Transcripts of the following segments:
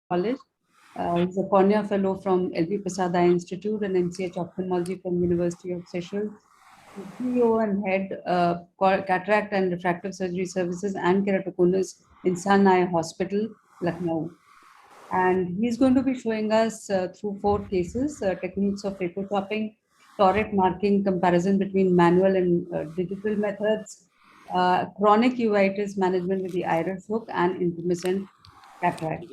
College. He's a cornea fellow from LB Prasad Eye Institute and MCH Ophthalmology from University of Seychelles. CEO and head cataract and refractive surgery services and keratoconus in Sun Eye Hospital, Lucknow. And he's going to be showing us through 4 cases, techniques of photochopping, toric marking, comparison between manual and digital methods, chronic uveitis management with the iris hook, and intermittent cataract.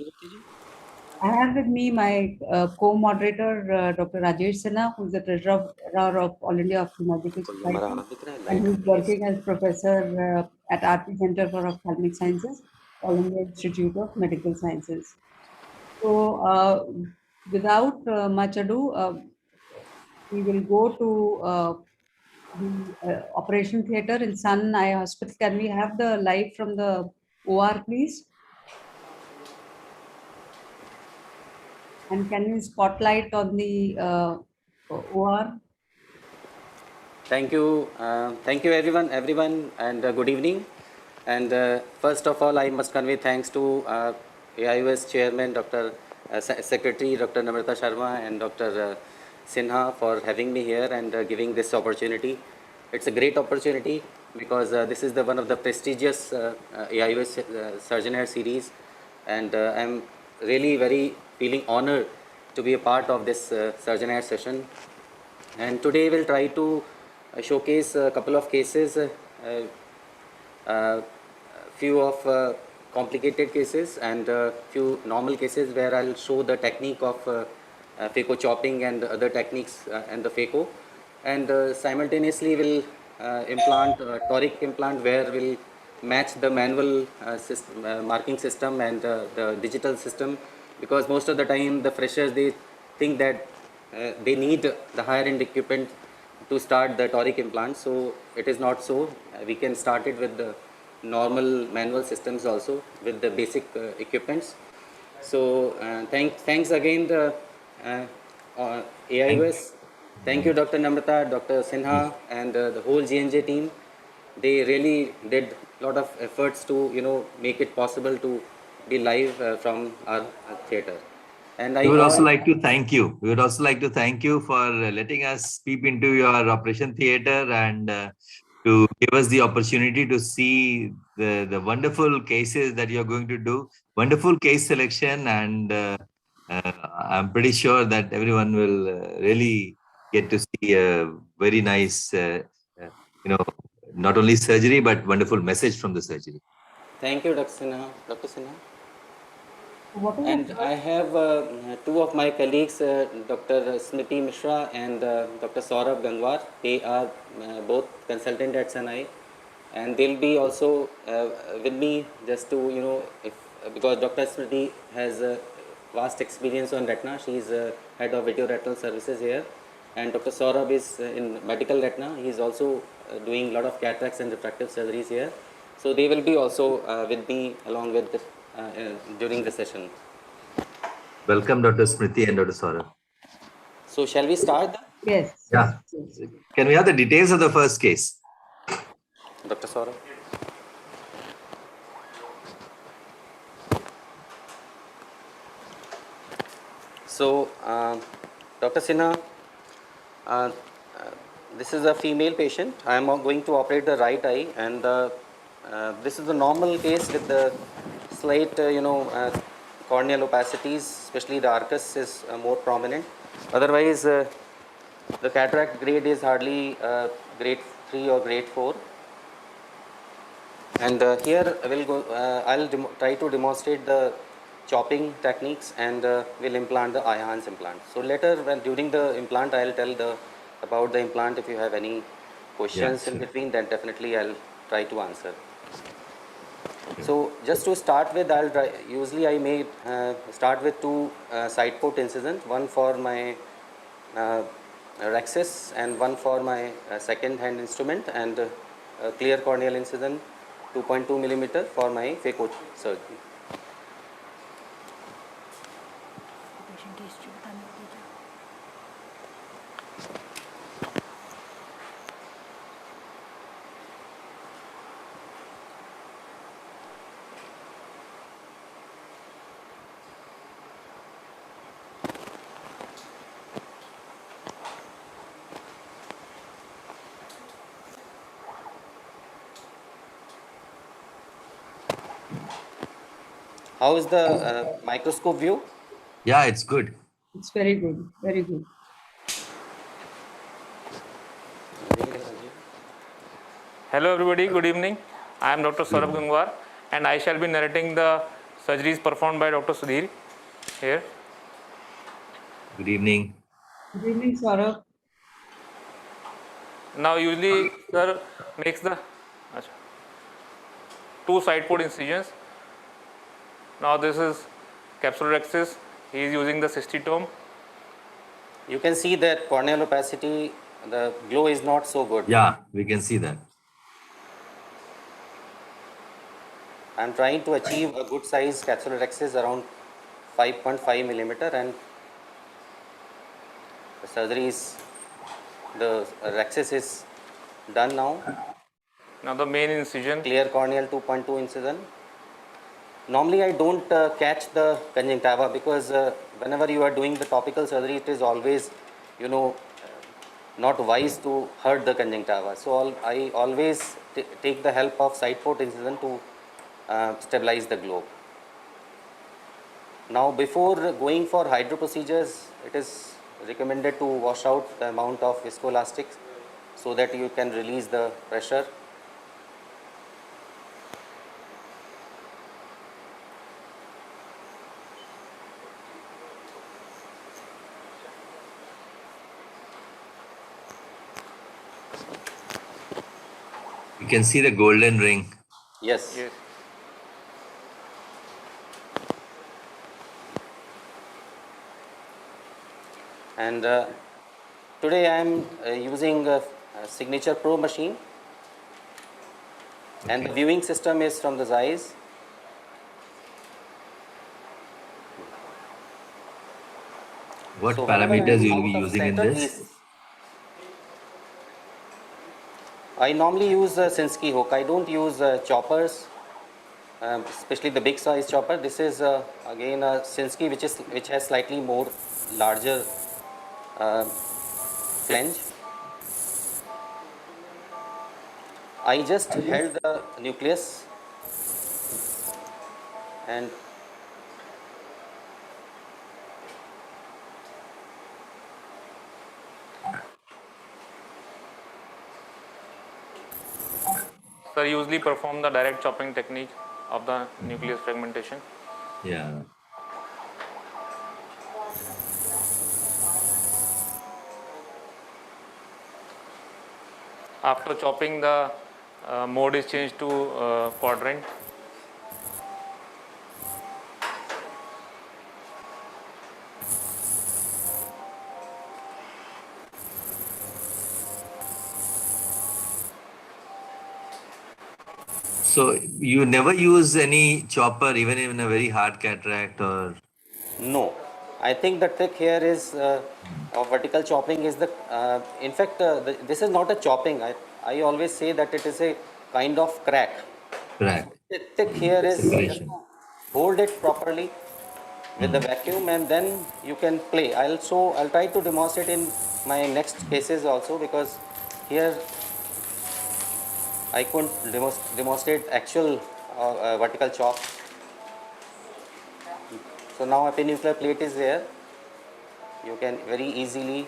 I have with me my co-moderator, Dr. Rajesh Sinha, who is the treasurer of All India Ophthalmological Society, and who is working as professor at RP Center for Ophthalmic Sciences, All India Institute of Medical Sciences. So, without much ado, we will go to the operation theatre in Sun Eye Hospital. Can we have the live from the OR, please? And can you spotlight on the OR? Thank you everyone, and good evening. And first of all, I must convey thanks to AIUS Chairman, Secretary Dr. Namrata Sharma and Dr. Sinha for having me here and giving this opportunity. It's a great opportunity because this is one of the prestigious AIUS Surginar series, and I'm really very feeling honored to be a part of this Surginar session. And today we'll try to showcase a couple of cases, few of complicated cases and few normal cases where I'll show the technique of phaco chopping and other techniques and the phaco, and simultaneously we'll implant toric implant where we'll match the manual marking system and the digital system, because most of the time the freshers, they think that they need the higher end equipment to start the toric implant. So it is not so. We can start it with the normal manual systems also with the basic equipments. So thanks again the AIUS. Thank you, Dr. Namrata, Dr. Sinha, and the whole GNJ team. They really did a lot of efforts to make it possible to be live from our theatre. And we would also like to thank you. We would also like to thank you for letting us peep into your operation theatre and to give us the opportunity to see the wonderful cases that you're going to do. Wonderful case selection, and I'm pretty sure that everyone will really get to see a very nice, not only surgery, but wonderful message from the surgery. Thank you, Dr. Sinha. And I have two of my colleagues, Dr. Smriti Mishra and Dr. Saurabh Gangwar. They are both consultant at Sanai, and they'll be also with me just to, because Dr. Smriti has vast experience on retina. She is head of video retinal services here, and Dr. Saurabh is in medical retina. He is also doing a lot of cataracts and refractive surgeries here. So they will be also with me along with during the session. Welcome, Dr. Smriti and Dr. Saurabh. So shall we start? Yes. Yeah. Can we have the details of the first case? Dr. Saurabh. So, Dr. Sinha, this is a female patient. I am going to operate the right eye, and this is a normal case with the slight, corneal opacities, especially the arcus is more prominent. Otherwise, the cataract grade is hardly grade 3 or grade 4. And here we'll go. I'll try to demonstrate the chopping techniques, and we'll implant the IHANS implant. So later, during the implant, I'll tell about the implant. If you have any questions in between, then definitely I'll try to answer. So just to start with, usually I may start with 2 side port incisions, one for my rhexis and one for my second hand instrument, and a clear corneal incision 2.2 millimeter for my phaco surgery. How is the microscope view? Yeah, it's good. It's very good, very good. Hello everybody, good evening. I am Dr. Saurabh Gangwar and I shall be narrating the surgeries performed by Dr. Sudhir here. Good evening. Good evening, Saurabh. Now usually sir makes the two side port incisions. Now this is capsular axis. He is using the 60 tome. You can see that corneal opacity, the glow is not so good. Yeah, we can see that. I'm trying to achieve a good size capsular axis around 5.5 millimeter, and the surgery is, the axis is done now. Now the main incision. Clear corneal 2.2 incision. Normally I don't catch the conjunctiva because whenever you are doing the topical surgery, it is always, not wise to hurt the conjunctiva. So I always take the help of side port incision to stabilize the globe. Now before going for hydro procedures, it is recommended to wash out the amount of viscoelastic so that you can release the pressure. You can see the golden ring. Yes. Yes. And today I am using a Signature Pro machine, and the viewing system is from the Zeiss. What So whenever I parameters am you will be out of using in center, this? I normally use a Sinsky hook. I don't use choppers, especially the big size chopper. This is again a Sinsky, which has slightly more larger flange. I just held the nucleus and Sir usually perform the direct chopping technique of the nucleus fragmentation. Yeah. After chopping, the mode is changed to quadrant. So you never use any chopper even in a very hard cataract or? no. I think the trick here is of vertical chopping is in fact, this is not a chopping. I always say that it is a kind of crack. Crack. The trick here is just Separation. hold it properly with the vacuum, and then you can play. I'll try to demonstrate in my next cases also, because here I couldn't demonstrate actual vertical chop. So now a penuclear plate is there. You can very easily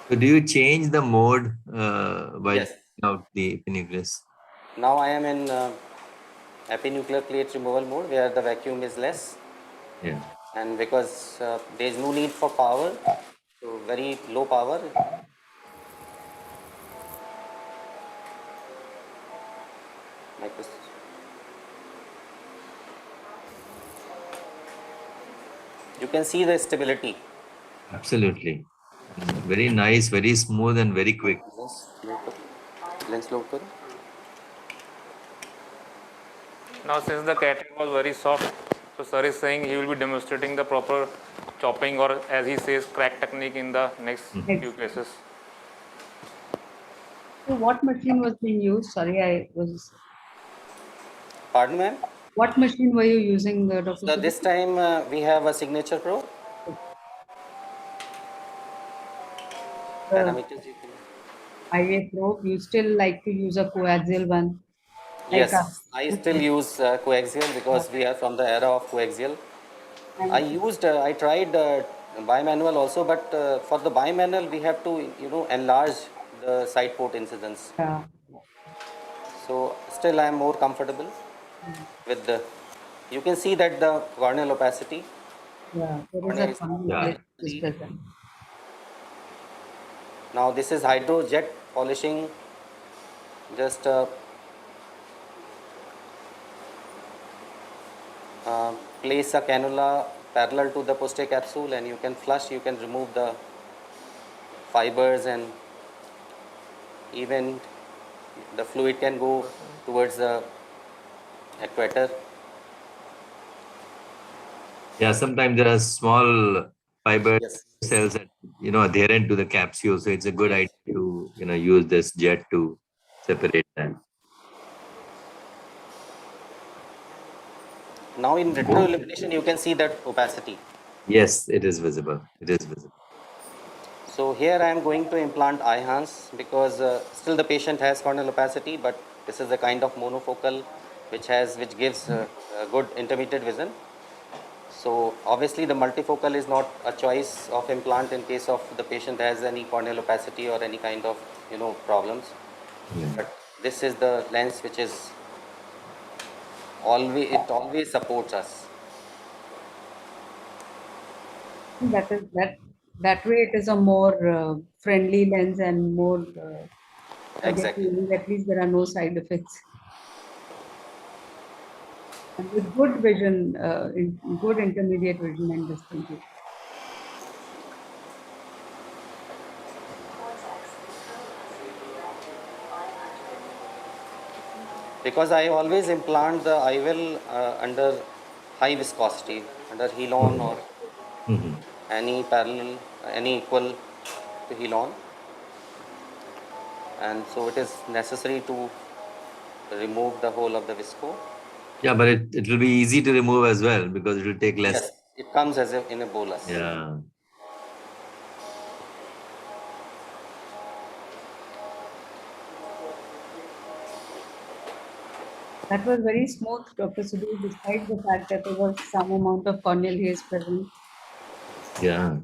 So do you change the mode while yes. taking out the penucleus? Now I am in epinuclear plate removal mode, where the vacuum is less, Yeah. and because there is no need for power, so very low power. You can see the stability. Absolutely. Very nice, very smooth and very quick. Lens load करो. Now since the cataract was very soft, so sir is saying he will be demonstrating the proper chopping, or as he says, crack technique in the next few cases. So what machine was being used? Sorry, I was. Pardon, ma'am? What machine were you using, Dr. So this time we have a Signature Pro. Parameters you can. IA probe, you still like to use a coaxial one? Like a, Yes, I still use coaxial because we are from the era of coaxial. and I tried bimanual also, but for the bimanual we have to, enlarge the side port incidence. yeah, So still I am more comfortable with the, you can see that the corneal opacity, yeah, there is cornea a is not Yeah. conversation is opacity. present. Now this is hydrojet polishing, just place a cannula parallel to the posterior capsule and you can flush, you can remove the fibers and even the fluid can go towards the equator. Yeah, sometimes there are small fiber Yes. cells that, adherent to the capsule. So it's a good idea to, use this jet to separate them. Now in retro illumination you can see that opacity. Yes, it is visible. It is visible. So here I am going to implant eye hans because still the patient has corneal opacity, but this is a kind of monofocal which gives a good intermediate vision. So obviously the multifocal is not a choice of implant in case of the patient has any corneal opacity or any kind of problems. Yeah. But this is the lens which is always supports us. That way it is a more friendly lens and more Exactly. at least there are no side effects. And with good vision, good intermediate vision and distance. Because I always implant the IOL under high viscosity, under Helon or Mhm. any parallel, any equal to Helon, and so it is necessary to remove the whole of the visco. Yeah, but it will be easy to remove as well because it will take less. Yes, it comes as in a bolus. Yeah. That was very smooth, Dr. Sudhir, despite the fact that there was some amount of corneal haze present. Yeah.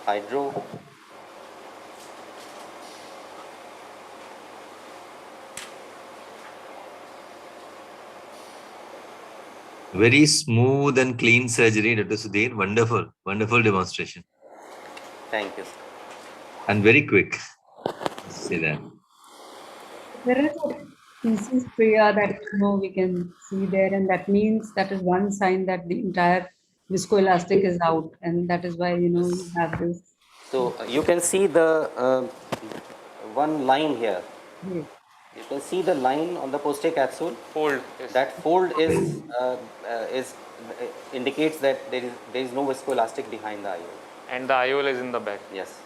Hydro. Very smooth and clean surgery, Dr. Sudhir. Wonderful, wonderful demonstration. Thank you. And very quick. See that. There is a thesis priya that we can see there, and that means that is one sign that the entire viscoelastic is out, and that is why you have this. So you can see the one line here. Yes. You can see the line on the posterior capsule. Fold. Yes. That fold is indicates that there is no viscoelastic behind the IOL. And the IOL is in the back. Yes.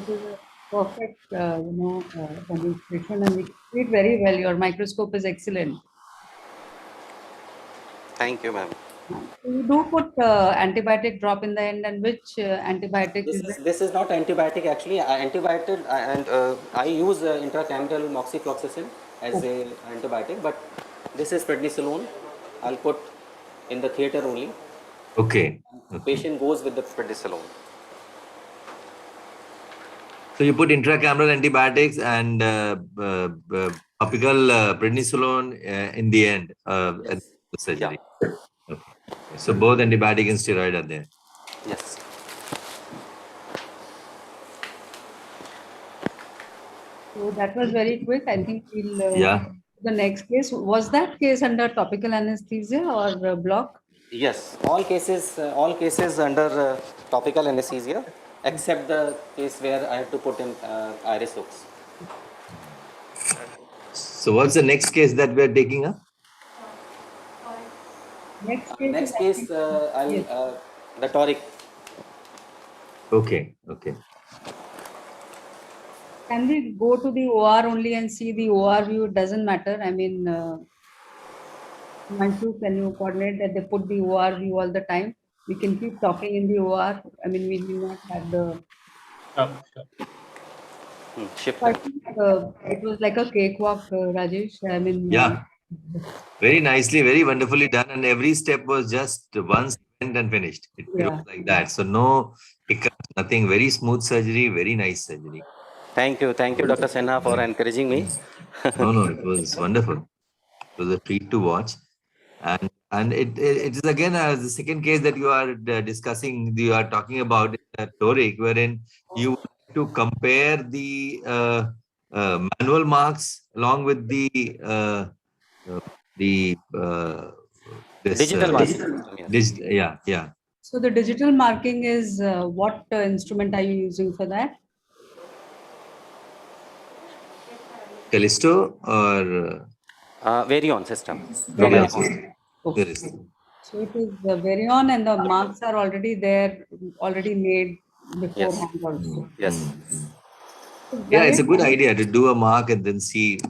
It is a perfect, demonstration, and we see it very well. Your microscope is excellent. Thank you, ma'am. So you do put antibiotic drop in the end, and which antibiotic is it? This is not antibiotic actually. Antibiotic and I use intracameral moxifloxacin as a antibiotic, but this is prednisolone. I'll put in the theater only. Okay. Patient goes with the prednisolone. So you put intracameral antibiotics and topical prednisolone in the end of Yes. the surgery. Yeah. Okay. So both antibiotic and steroid are there. Yes. So that was very quick. I think we'll Yeah. the next case. Was that case under topical anesthesia or block? Yes. All cases under topical anesthesia, except the case where I have to put in iris hooks. So what's the next case that we are taking up? Next case is Next I case, think, yes. the toric. Okay. Okay. Can we go to the OR only and see the OR view? It doesn't matter. I mean, Manchu, can you coordinate that they put the OR view all the time? we can keep talking in the OR. I mean, we will not have the. Shift. I think it was like a cakewalk, Rajesh. I mean, Yeah, very nicely, very wonderfully done. And every step was just one second and finished. It was yeah. like that. So no hiccups, nothing. Very smooth surgery, very nice surgery. Thank you, Dr. Sinha, for encouraging me. No, it was wonderful. It was a treat to watch. And it is again the second case that you are discussing, you are talking about toric, wherein you would like to compare the manual marks along with the this Digital marking system, yes. yeah. So the digital marking is what instrument are you using for that? Callisto or Varion system from Varion. Alcon. Okay. there is So it is Varion, and the marks are already there, already made beforehand also. Yes. So yeah, it's a good Rajesh, idea to do a mark and then see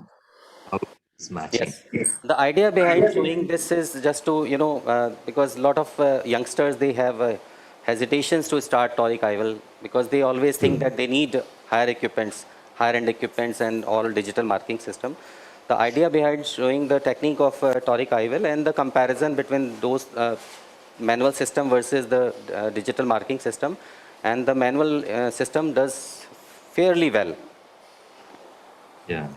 how it's matching. Yes. The idea behind showing this is just to, because a lot of youngsters, they have hesitations to start toric IVL because they always think that they need higher end equipments and all digital marking system. The idea behind showing the technique of toric IVL and the comparison between those manual system versus the digital marking system, and the manual system does fairly well. Yeah.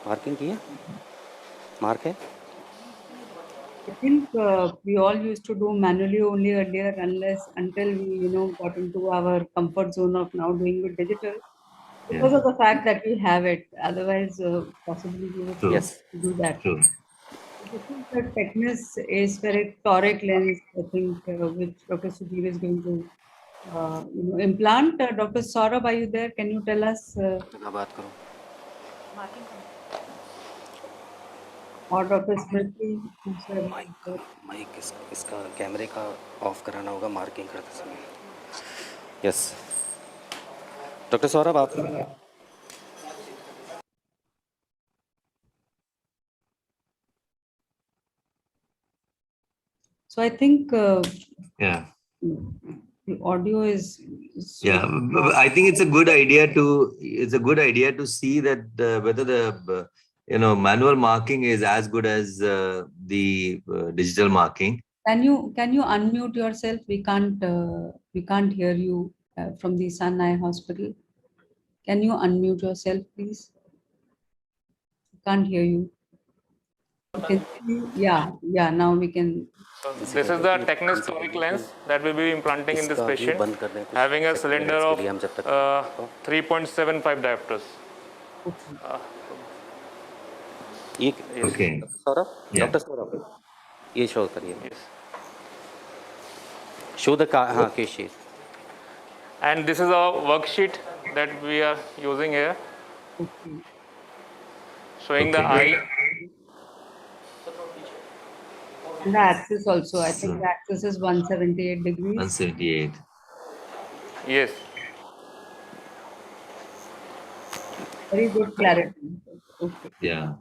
Marking किया? Mark है? I think we all used to do manually only earlier, until we got into our comfort zone of now doing with digital, because Yeah. of the fact that we have it. Otherwise, possibly we would True. not Yes. do that. True. This is the Technis aspheric toric lens, I think, which Dr. Sudhir is going to implant. Dr. Saurabh, are you there? Can you tell us, बात करो. or Dr. Smriti? who's there? Mike इसका कैमरे का of कराना होगा marking करते समय. Yes. Doctor Saurabh आप. So I think Yeah. the audio is so Yeah, I think it's a good idea to see that whether the manual marking is as good as the digital marking. Can you unmute yourself? We can't hear you from the Sun Eye Hospital. Can you unmute yourself, please? Can't hear you. You can see, yeah. Now we can. So this is the Technis toric lens that we will be implanting in this इसका भी patient, बंद कर दें कुछ having a cylinder minutes of के लिए हम जब तक 3.75 diopters. ये Okay. Saurabh. Yeah. Doctor Saurabh ये शो करिए. शो द हाँ case sheet. And this is a worksheet that we are using here, Okay. showing the Okay. eye. And the axis also. I think the axis is 178 degrees. 178. Yes. Very good clarity. Okay. Yeah.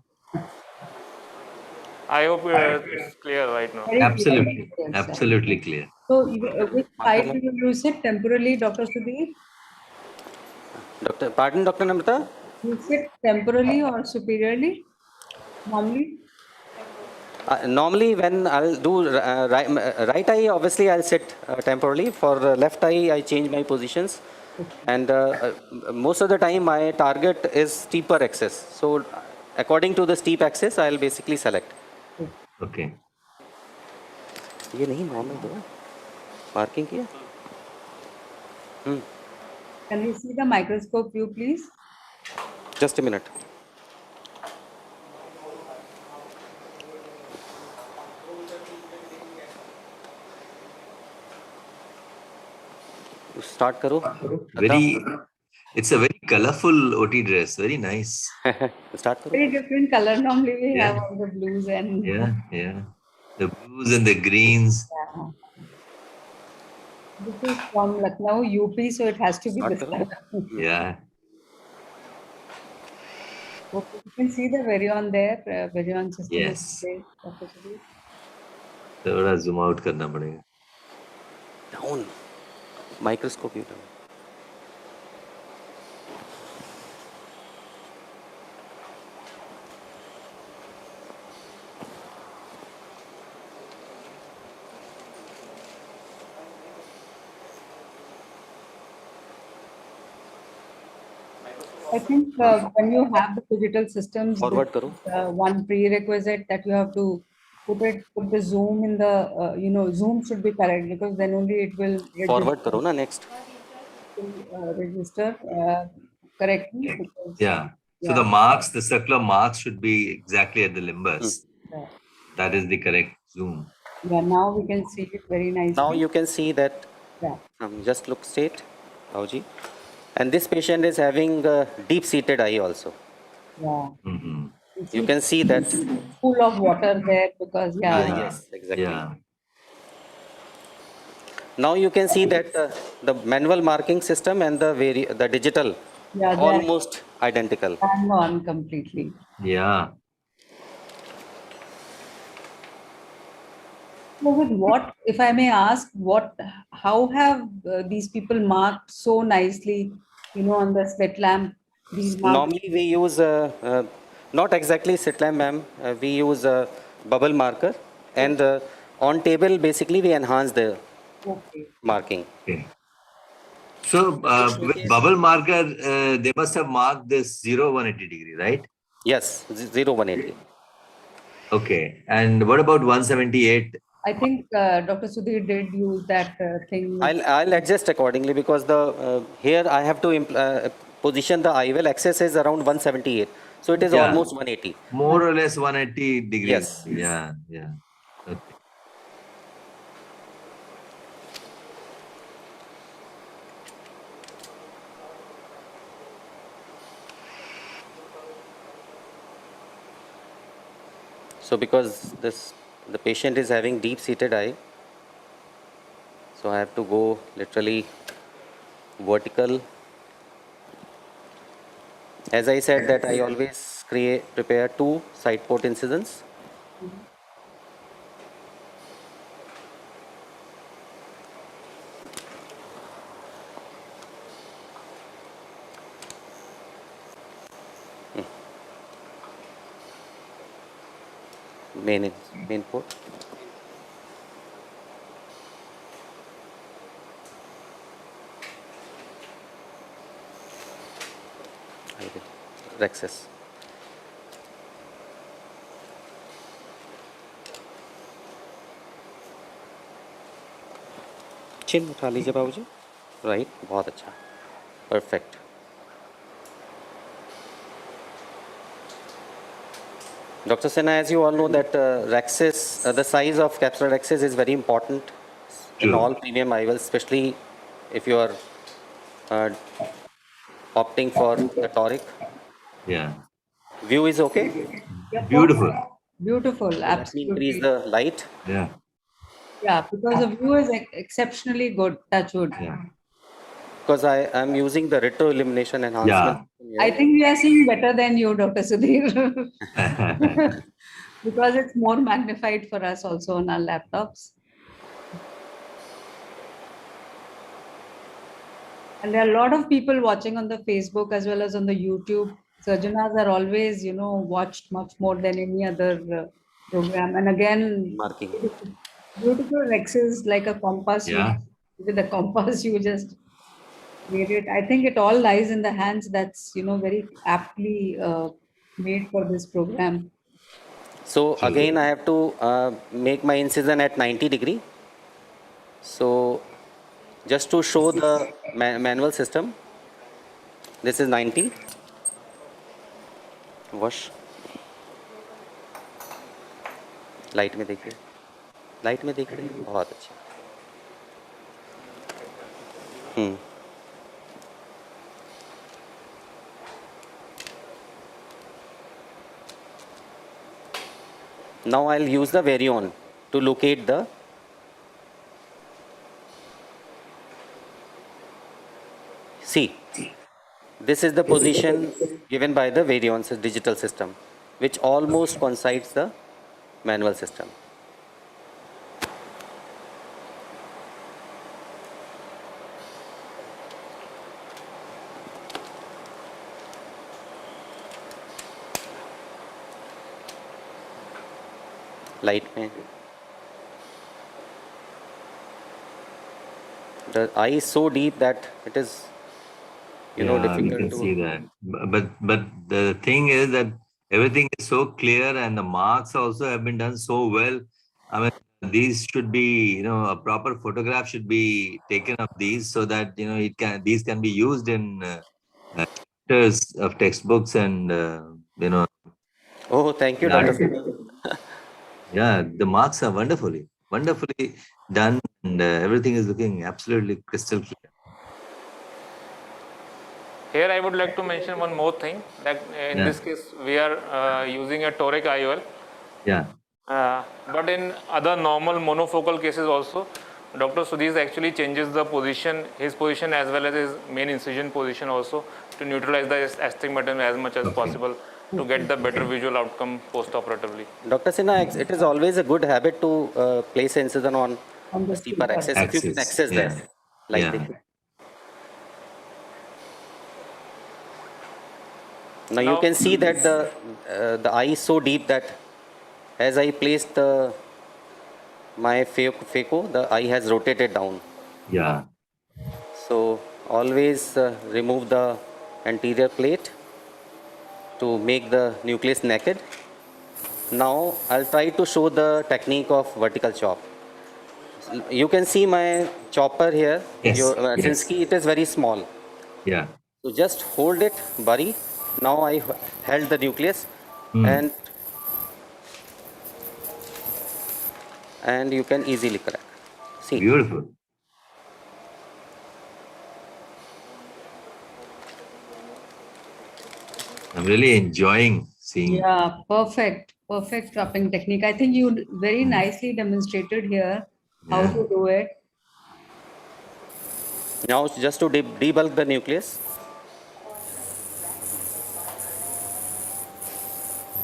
I hope it's clear right now. Very clear. Absolutely. Yes, sir. Absolutely clear. So, which side do you use it temporarily, Dr. Sudhir? Doctor pardon doctor Namrata. You sit temporarily or superiorly? Normally? Normally when I'll do right eye, obviously I'll sit temporarily. For left eye I change my positions, and most of the time my target is steeper axis, so according to the steep axis I'll basically select. Okay. ये नहीं normal दो marking किया. Can we see the microscope view, please? Just a minute. Start करो. It's a very colorful OT dress. Very nice. Start करो. Very different color. Normally we Yeah. have all the blues and Yeah. The blues and the greens. Yeah. This is from Lucknow, UP, so it has to be this color. Yeah. Okay, you can see the Varion there. Varion system Yes. is there, Dr. Sudhir. थोड़ा zoom out करना पड़ेगा. Down. Microscope you down. I think when you have the digital systems, Forward karo. one prerequisite that you have to put the zoom in the, zoom should be correct, because then only it will Forward karo na next. register correctly. Because, Yeah. So yeah, the circular marks should be exactly at the limbus. yeah, That is the correct zoom. yeah, now we can see it very nicely. Now you can see that. Yeah, Just look straight, Bauji. And this patient is having deep-seated eye also. yeah. Mm-hmm. You can see that. Full of water there, because Yes, exactly. Yeah. Now you can see that the manual marking system and the digital yeah, they're almost identical. bang on completely. Yeah. So with what, if I may ask, how have these people marked so nicely, on the sweat lamp, these marks? Normally we use not exactly sitlam, ma'am. We use a bubble marker, and on table basically we enhance the Okay. marking. Okay. So with bubble marker, they must have marked this 0 180 degree, right? Yes, 0 180. Okay. And what about 178? I think Dr. Sudhir did use that thing. I'll adjust accordingly, because the here I have to position the eye well. Axis is around 178, so it is Yeah. almost 180. More or less 180 degrees. Yes. Yeah. Yeah. Okay. So because the patient is having deep-seated eye, so I have to go literally vertical. As I said that I always prepare 2 side port incisions. Main port. Rexus. चिन उठा लीजिए बाबूजी. Right, बहुत अच्छा, perfect. Dr. Sinha, as you all know that rexus, the size of capsular rexus is very important in all premium IOLs, especially if you are opting for the toric. Yeah. View is okay? Beautiful. Beautiful, Let me absolutely. increase the light. Yeah. Yeah, because the view is exceptionally good, touch wood. Yeah. Because I am using the retro illumination enhancement. I think we are seeing better than you, Dr. Sudhir. Because it's more magnified for us also on our laptops. And there are a lot of people watching on the Facebook as well as on the YouTube. Surginars are always, watched much more than any other program. And again, Marking. beautiful rexes like a compass. Yeah. With a compass, you just made it. I think it all lies in the hands that's, very aptly made for this program. So again, I have to make my incision at 90 degree. So just to show the manual system, this is 90. Wash. Light में देखिए, light में देखिए, बहुत अच्छा. Now I'll use the Varion to locate the see. This is the position given by the Varion's digital system, which almost coincides the manual system. light mein. The eye is so deep that it is, We difficult can to. see that. But the thing is that everything is so clear and the marks also have been done so well. I mean, these should be, a proper photograph should be taken of these so that, these can be used in chapters of textbooks and, Oh, thank you, Dr. Singh. yeah, the marks are wonderfully done, and everything is looking absolutely crystal clear. Here I would like to mention one more thing, that in this case we are using a toric IOL. Yeah. But in other normal monofocal cases also, Dr. Sudhir actually changes the position, his position as well as his main incision position also, to neutralize the astigmatism as much as possible, to get the better visual outcome post-operatively. Dr. Sinha, it is always a good habit to place incision on On the the steeper steeper axis if you can access Yeah. that. Like Yeah. this. Now you can see that the eye is so deep that as I placed my phaco, the eye has rotated down. Yeah. So always remove the anterior plate to make the nucleus naked. Now I'll try to show the technique of vertical chop. You can see my chopper here. Yes, Your yes. Sinski, it is very small. Yeah. So just hold it, Bari. Now I held the nucleus and you can easily crack. See. Beautiful. I'm really enjoying seeing. Yeah, perfect chopping technique. I think you very nicely demonstrated here how to do it. Now just to debulk the nucleus.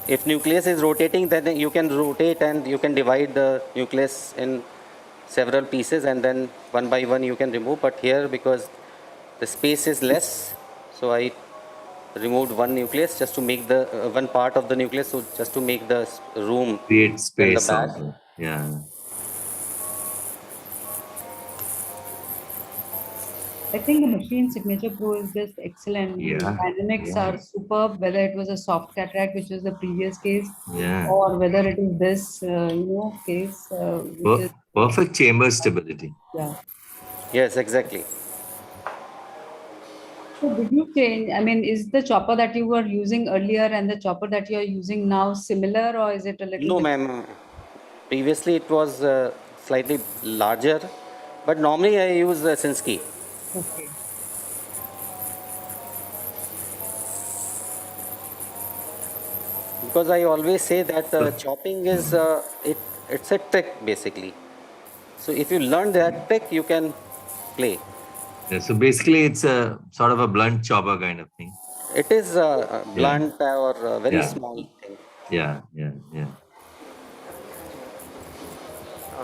If nucleus is rotating, then you can rotate and you can divide the nucleus in several pieces and then one by one you can remove. But here, because the space is less, so I removed one nucleus just to make the one part of the nucleus, so just to make the room Create space in the back. also. Yeah. I think the Machine Signature Pro is just excellent. Yeah, The dynamics are superb, whether it was a soft cataract, which was the previous case, Yeah. or whether it is this, case, which is, Perfect chamber stability. yeah. Yes, exactly. So did you change? I mean, is the chopper that you were using earlier and the chopper that you are using now similar, or is it a little No, different? ma'am. Previously it was slightly larger, but normally I use Sinski. Okay. Because I always say that chopping is it's a trick basically. So if you learn that trick, you can play. Yeah, so basically, it's a sort of a blunt chopper kind of thing. It is blunt or very small thing. Yeah.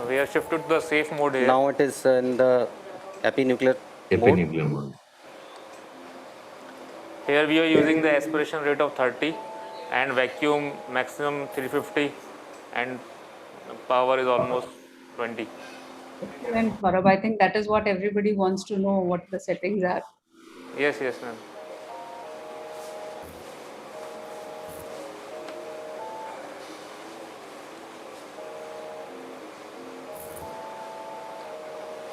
We have shifted to the safe mode here. Now it is in the epinuclear mode. Epinuclear mode. Here we are using the aspiration rate of 30 and vacuum maximum 350 and power is almost 20. Excellent, Gaurav. I think that is what everybody wants to know, what the settings are. Yes, ma'am.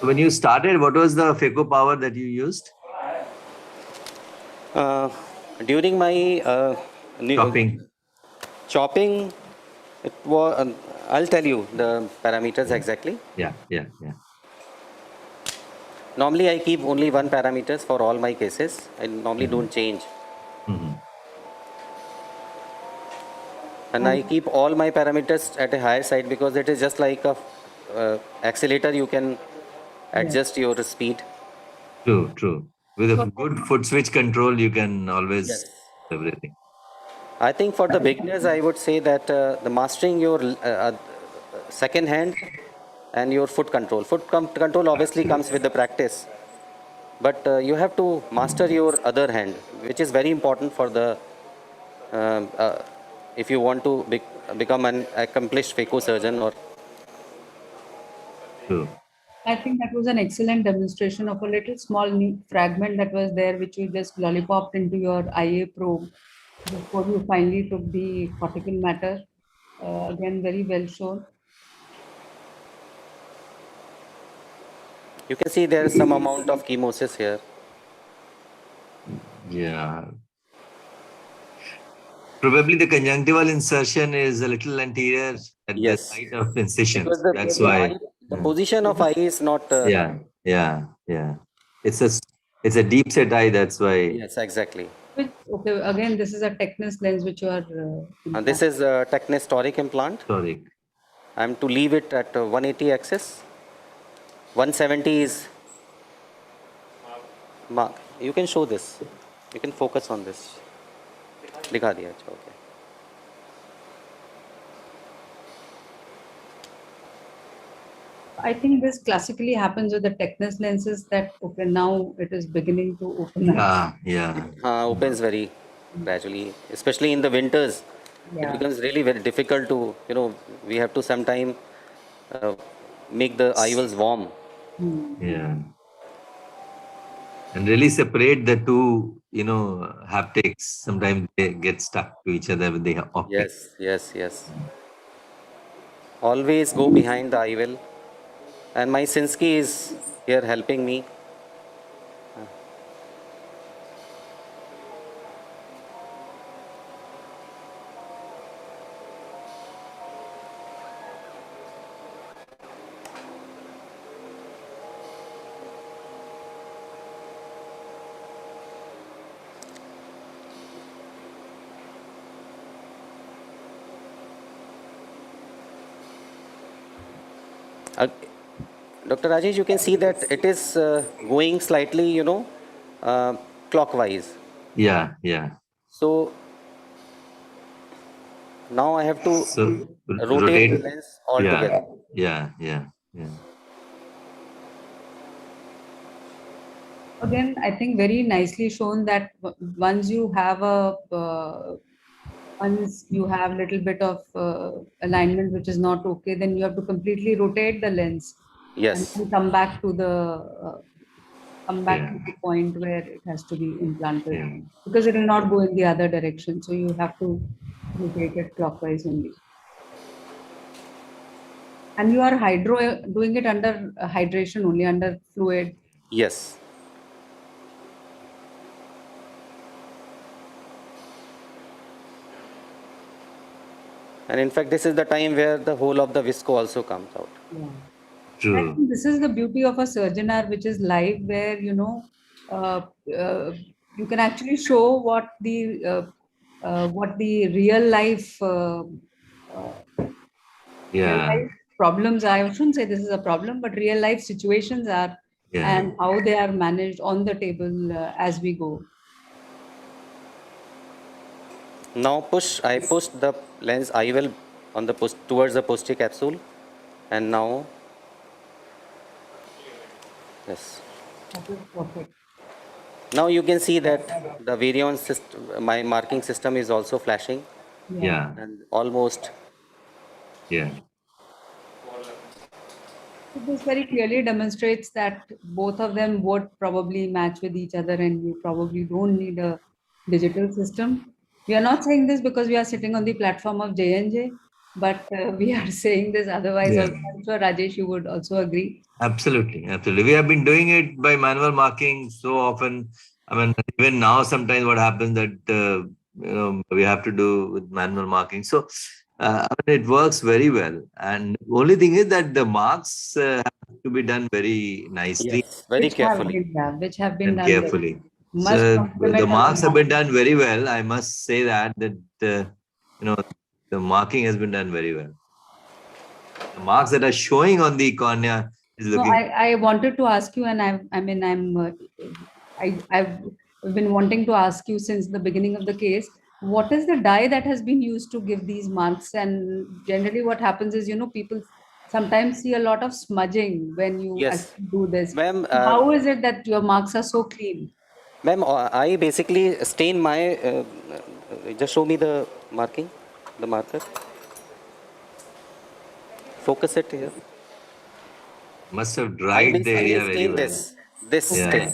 So when you started, what was the phaco power that you used? During my Chopping. it was. I'll tell you the parameters exactly. Yeah. Normally, I keep only one parameters for all my cases. I normally don't change. And I keep all my parameters at a higher side because it is just like a accelerator. You can adjust your speed. True. With a good foot switch control, you can always everything. I think for the beginners, I would say that the mastering your second hand and your foot control. Foot control obviously comes with the practice, but you have to master your other hand, which is very important for the if you want to become an accomplished phaco surgeon or. True. I think that was an excellent demonstration of a little small neat fragment that was there, which you just lollipopped into your IA probe before you finally took the cortical matter. Again, very well shown. You can see there is some amount of chemosis here. Yeah. Probably the conjunctival insertion is a little anterior at the Yes. site of incision. Because That's why. the position of eye is not. Yeah. It's a deep set eye. That's why. Yes, exactly. Okay, again, this is a Technis lens which you are. This is a Technis toric implant. Sorry. I'm to leave it at 180 axis. 170 is mark. You can show this. You can focus on this. दिखा दिया अच्छा okay. I think this classically happens with the Technis lenses that okay, now it is beginning to open up. Yeah. Opens very gradually, especially in the winters. Yeah. It becomes really very difficult to, we have to sometime make the eyeballs warm. Yeah. And really separate the two, haptics. Sometimes they get stuck to each other with the optics. Yes. Always go behind the eyeball. And my Sinsky is here helping me. Dr. Rajesh, you can see that it is going slightly, clockwise. Yeah. So now I have to rotate the lens altogether. Yeah. Again, I think very nicely shown that once you have once you have a little bit of alignment which is not okay, then you have to completely rotate the lens. Yes. And come back to the point where it has to be implanted, because it will not go in the other direction. So you have to rotate it clockwise only. And you are doing it under hydration only, under fluid. Yes. And in fact, this is the time where the whole of the visco also comes out. Yeah. True. This is the beauty of a Surginar, which is live, where you can actually show what the real life real life problems are. I shouldn't say this is a problem, but real life situations are, and how they are managed on the table as we go. Now I pushed the lens IOL on the towards the posterior capsule, and now yes. Perfect. Now you can see that the Virion system, my marking system is also flashing. Yeah. And almost. Yeah. This very clearly demonstrates that both of them would probably match with each other, and you probably don't need a digital system. We are not saying this because we are sitting on the platform of J&J, but we are saying this otherwise. Also, I'm sure Rajesh, you would also agree. Absolutely. We have been doing it by manual marking so often. I mean, even now, sometimes what happens that we have to do with manual marking. So it works very well. And the only thing is that the marks have to be done very nicely. Yes, very carefully. Which have been done carefully. So the marks have been done very well. I must say that the marking has been done very well. The marks that are showing on the cornea is looking. No, I wanted to ask you, and I've been wanting to ask you since the beginning of the case. What is the dye that has been used to give these marks? And generally, what happens is, people sometimes see a lot of smudging when you actually do this. How is it that your marks are so clean? Ma'am, I basically stain my. Just show me the marking, the marker. focus it here. Must have I dried the basically area very stain well. this Yeah. stain.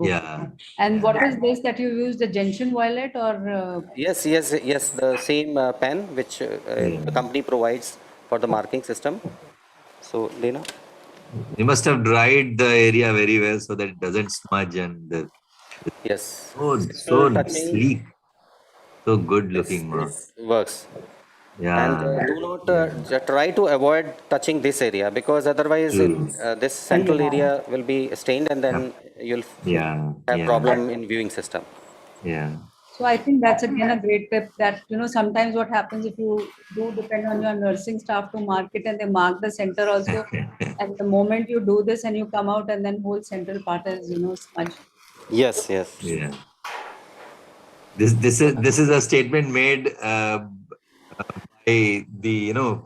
Yeah. And what is this that you use, the gentian violet or? Yes, the same pen which the company provides for the marking system. So, Lena? You must have dried the area very well so that it doesn't smudge and Yes. so Simple touching, sleek, so good looking mark. this works. And Yeah. do not Yeah. try to avoid touching this area, because otherwise True. this central area will be stained, and Yeah. then you'll Yeah. have Yeah. problem in viewing system. Yeah. So I think that's again a great tip that, sometimes what happens if you do depend on your nursing staff to mark it and they mark the center also. And the moment you do this and you come out and then whole central part is, smudged. Yes, yes. Yeah. This is a statement made by the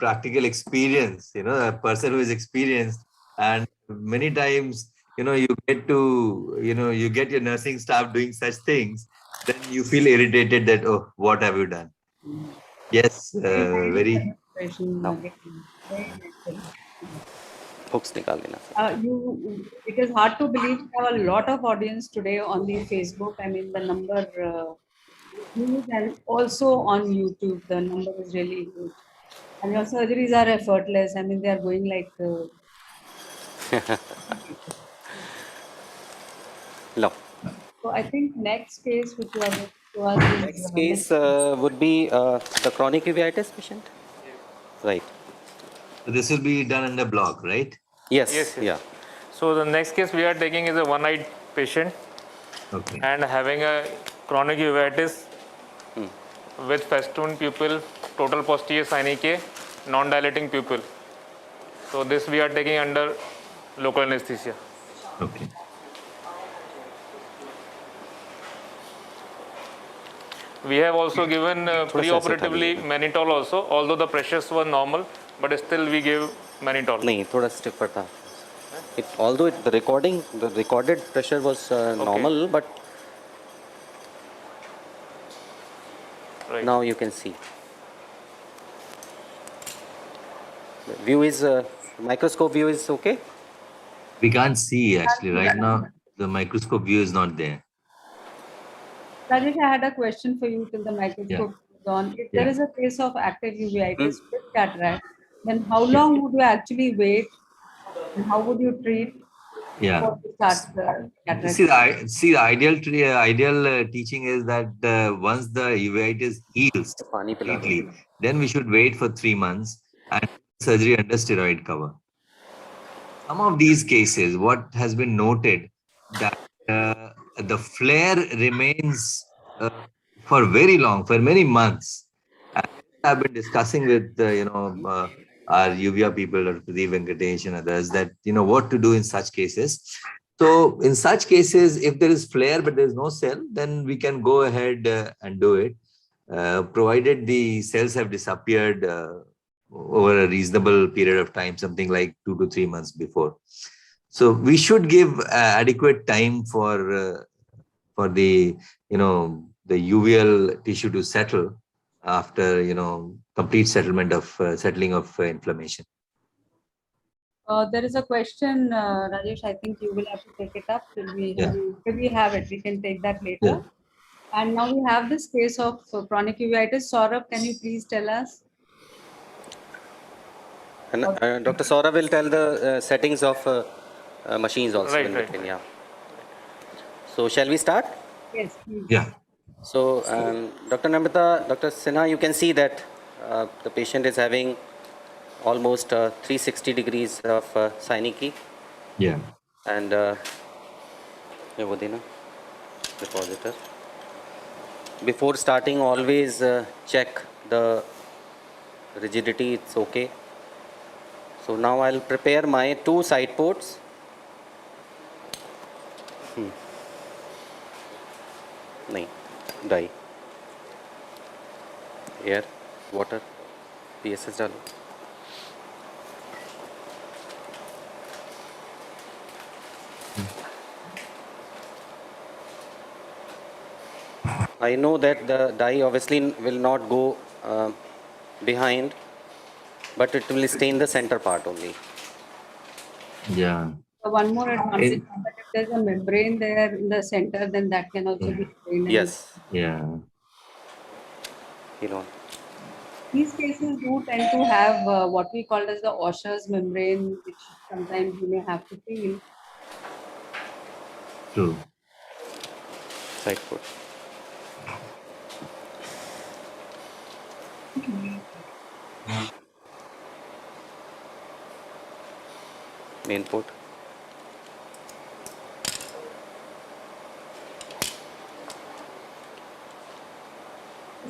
practical experience, a person who is experienced, and many times you get your nursing staff doing such things, then you feel irritated that, oh, what have you done? Yes, Very nice very. demonstration Now, again. Very nice. hooks nikal dena. It is hard to believe we have a lot of audience today on the Facebook. I mean, the number huge, and also on YouTube, the number is really huge. And your surgeries are effortless. I mean, they are going like. No. So I think next case which you are going to us is Next case would be the chronic uveitis patient. Right. So this will be done under block, right? Yes. Yes, yes. Yeah. So the next case we are taking is a one-eyed patient Okay. and having a chronic uveitis with festooned pupil, total posterior synechiae, non-dilating pupil. So this we are taking under local anesthesia. Okay. We have also given pre-operatively mannitol also, although the pressures were normal, but still we gave mannitol. नहीं, थोड़ा stiffer था. Although the recorded pressure was normal, but Right. now you can see. The view is microscope view is okay. We can't see actually right now. The microscope view is not there. Rajesh, I had a question for you till the microscope is on. If there is a case of active uveitis with cataract, then how long would you actually wait and how would you treat before you start the cataract? See, the ideal teaching is that once the uveitis heals completely, then we should wait for 3 months and surgery under steroid cover. Some of these cases, what has been noted that the flare remains for very long, for many months. And I've been discussing with our UVA people, or Pradeep Venkatesh and others, that what to do in such cases. So in such cases, if there is flare but there is no cell, then we can go ahead and do it, provided the cells have disappeared over a reasonable period of time, something like 2 to 3 months before. So we should give adequate time for the the uveal tissue to settle after complete settlement of settling of inflammation. There is a question, Rajesh. I think you will have to take it up till we have it. We can take that later. Yeah. And now we have this case of chronic uveitis. Saurabh, can you please tell us? And Dr. Saurabh will tell the settings of machines also in Right. between. Yeah. So shall we start? Yes, please. Yeah. So Dr. Namrata, Dr. Sinha, you can see that the patient is having almost 360 degrees of synecdoche. Yeah. And depositor. Before starting, always check the rigidity, it's okay. So now I'll prepare my 2 side ports. नहीं, dye. Air, water, PSS डालो. I know that the dye obviously will not go behind but it will stay in the center part only. Yeah. So one more advantage, It- but if there's a membrane there in the center, then that can also be strained. and Yes, Yeah. you know. These cases do tend to have what we call as the Osher's membrane, which sometimes you may have to peel. True. Side foot. Main port.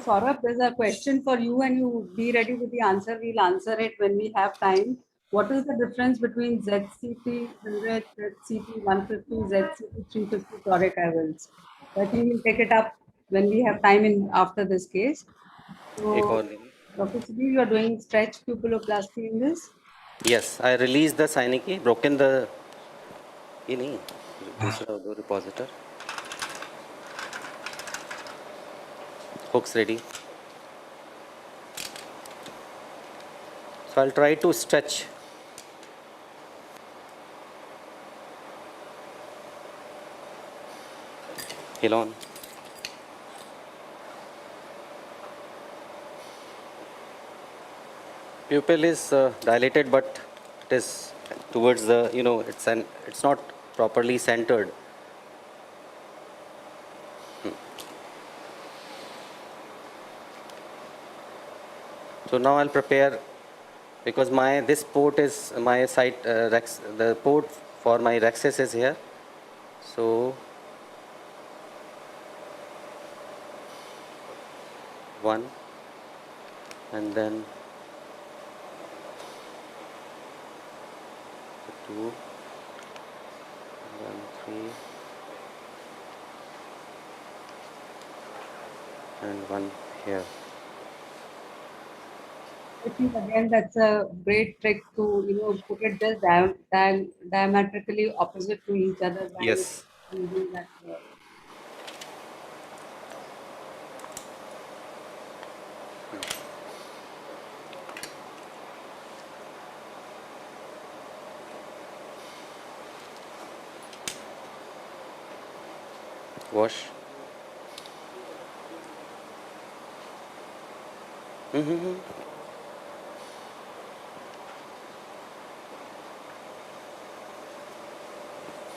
Saurabh, there's a question for you, and you be ready with the answer. We'll answer it when we have time. What is the difference between ZCT 100, ZCT 150, ZCT 350 toric IVLs? I think we'll take it up when we have time in after this case. एक So, और लेंगे. Dr. Sudhir, you are doing stretch pupilloplasty in this? Yes, I released the signing key, broken the. ये नहीं दूसरा दो repositor. Hooks ready. So I'll try to stretch. Heel on. Pupil is dilated, but it is towards the, it's not properly centered. So now I'll prepare, because this port is my site, the port for my rexus is here. So one, and then two, one, three, and one here. I think again that's a great trick to put it just diametrically opposite to each other by Yes. using that. Wash. Mm-hmm.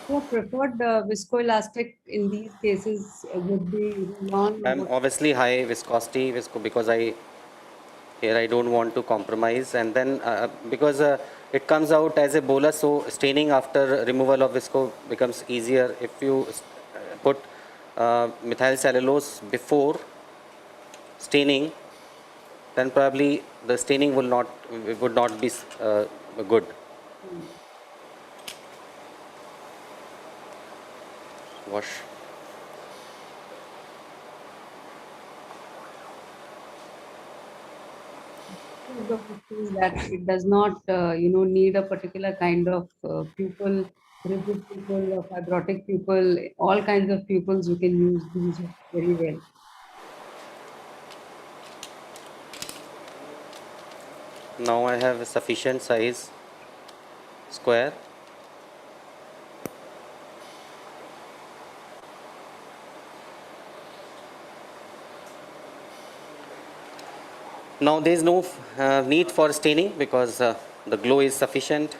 So preferred viscoelastic in these cases would be Rulon. I'm obviously high viscosity because here I don't want to compromise, and then because it comes out as a bolus, so staining after removal of visco becomes easier. If you put methyl cellulose before staining, then probably the staining would not be good. Wash. Is that it does not need a particular kind of pupil, rigid pupil or fibrotic pupil. All kinds of pupils you can use these very well. Now I have a sufficient size square. Now there is no need for staining because the glow is sufficient.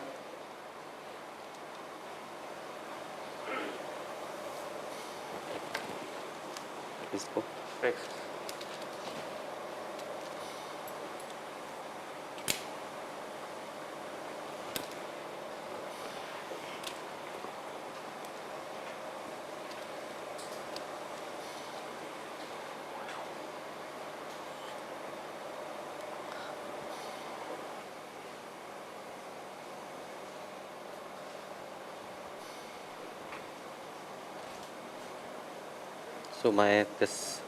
इसको. Thanks. So this.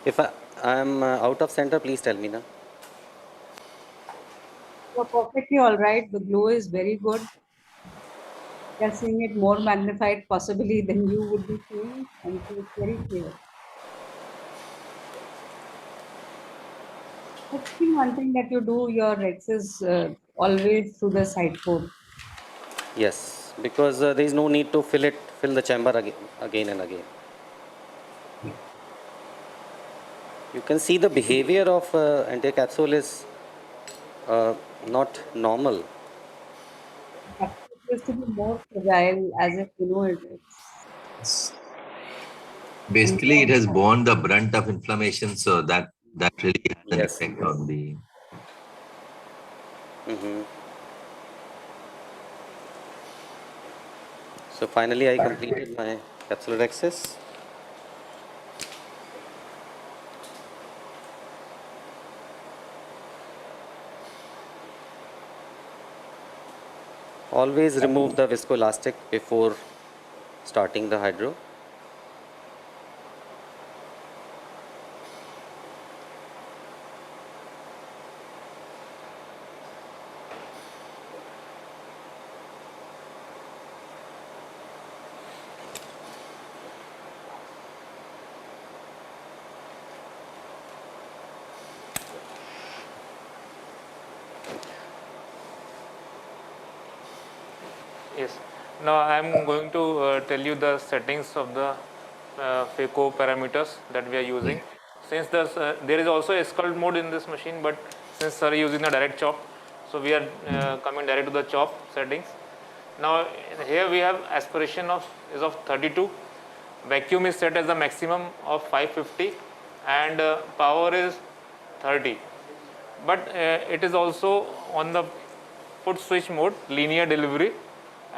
If I am out of center, please tell me now. You're perfectly all right. The glow is very good. We are seeing it more magnified possibly than you would be seeing, and so it's very clear. I think one thing that you do your Rex is always through the side port. Yes, because there is no need to fill the chamber again and again. You can see the behavior of anterior capsule is not normal. It appears to be more fragile, as if it's and Basically, it more. has borne the brunt of inflammation, so that really has an Yes, effect yes. on the. So finally, I completed my capsular access. Always remove the viscoelastic before starting the hydro. Yes. Now I am going to tell you the settings of the FACO parameters that we are using. Since there is also a scald mode in this machine, but since sir is using the direct chop, so we are coming direct to the chop settings. Now here we have aspiration is of 32, vacuum is set as the maximum of 550, and power is 30. But it is also on the foot switch mode, linear delivery,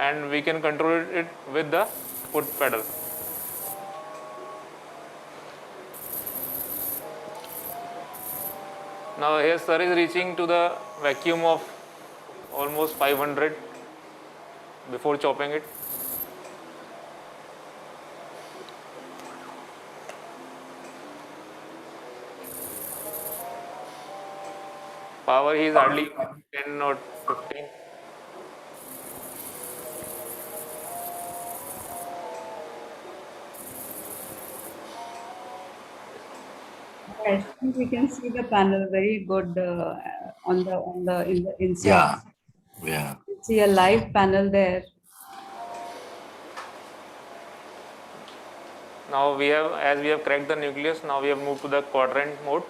and we can control it with the foot pedal. Now here sir is reaching to the vacuum of almost 500 before chopping it. Power he is hardly 10 or 15. I think we can see the panel very good on the in the inside. Yeah, yeah. See a live panel there. Now as we have cracked the nucleus, now we have moved to the quadrant mode.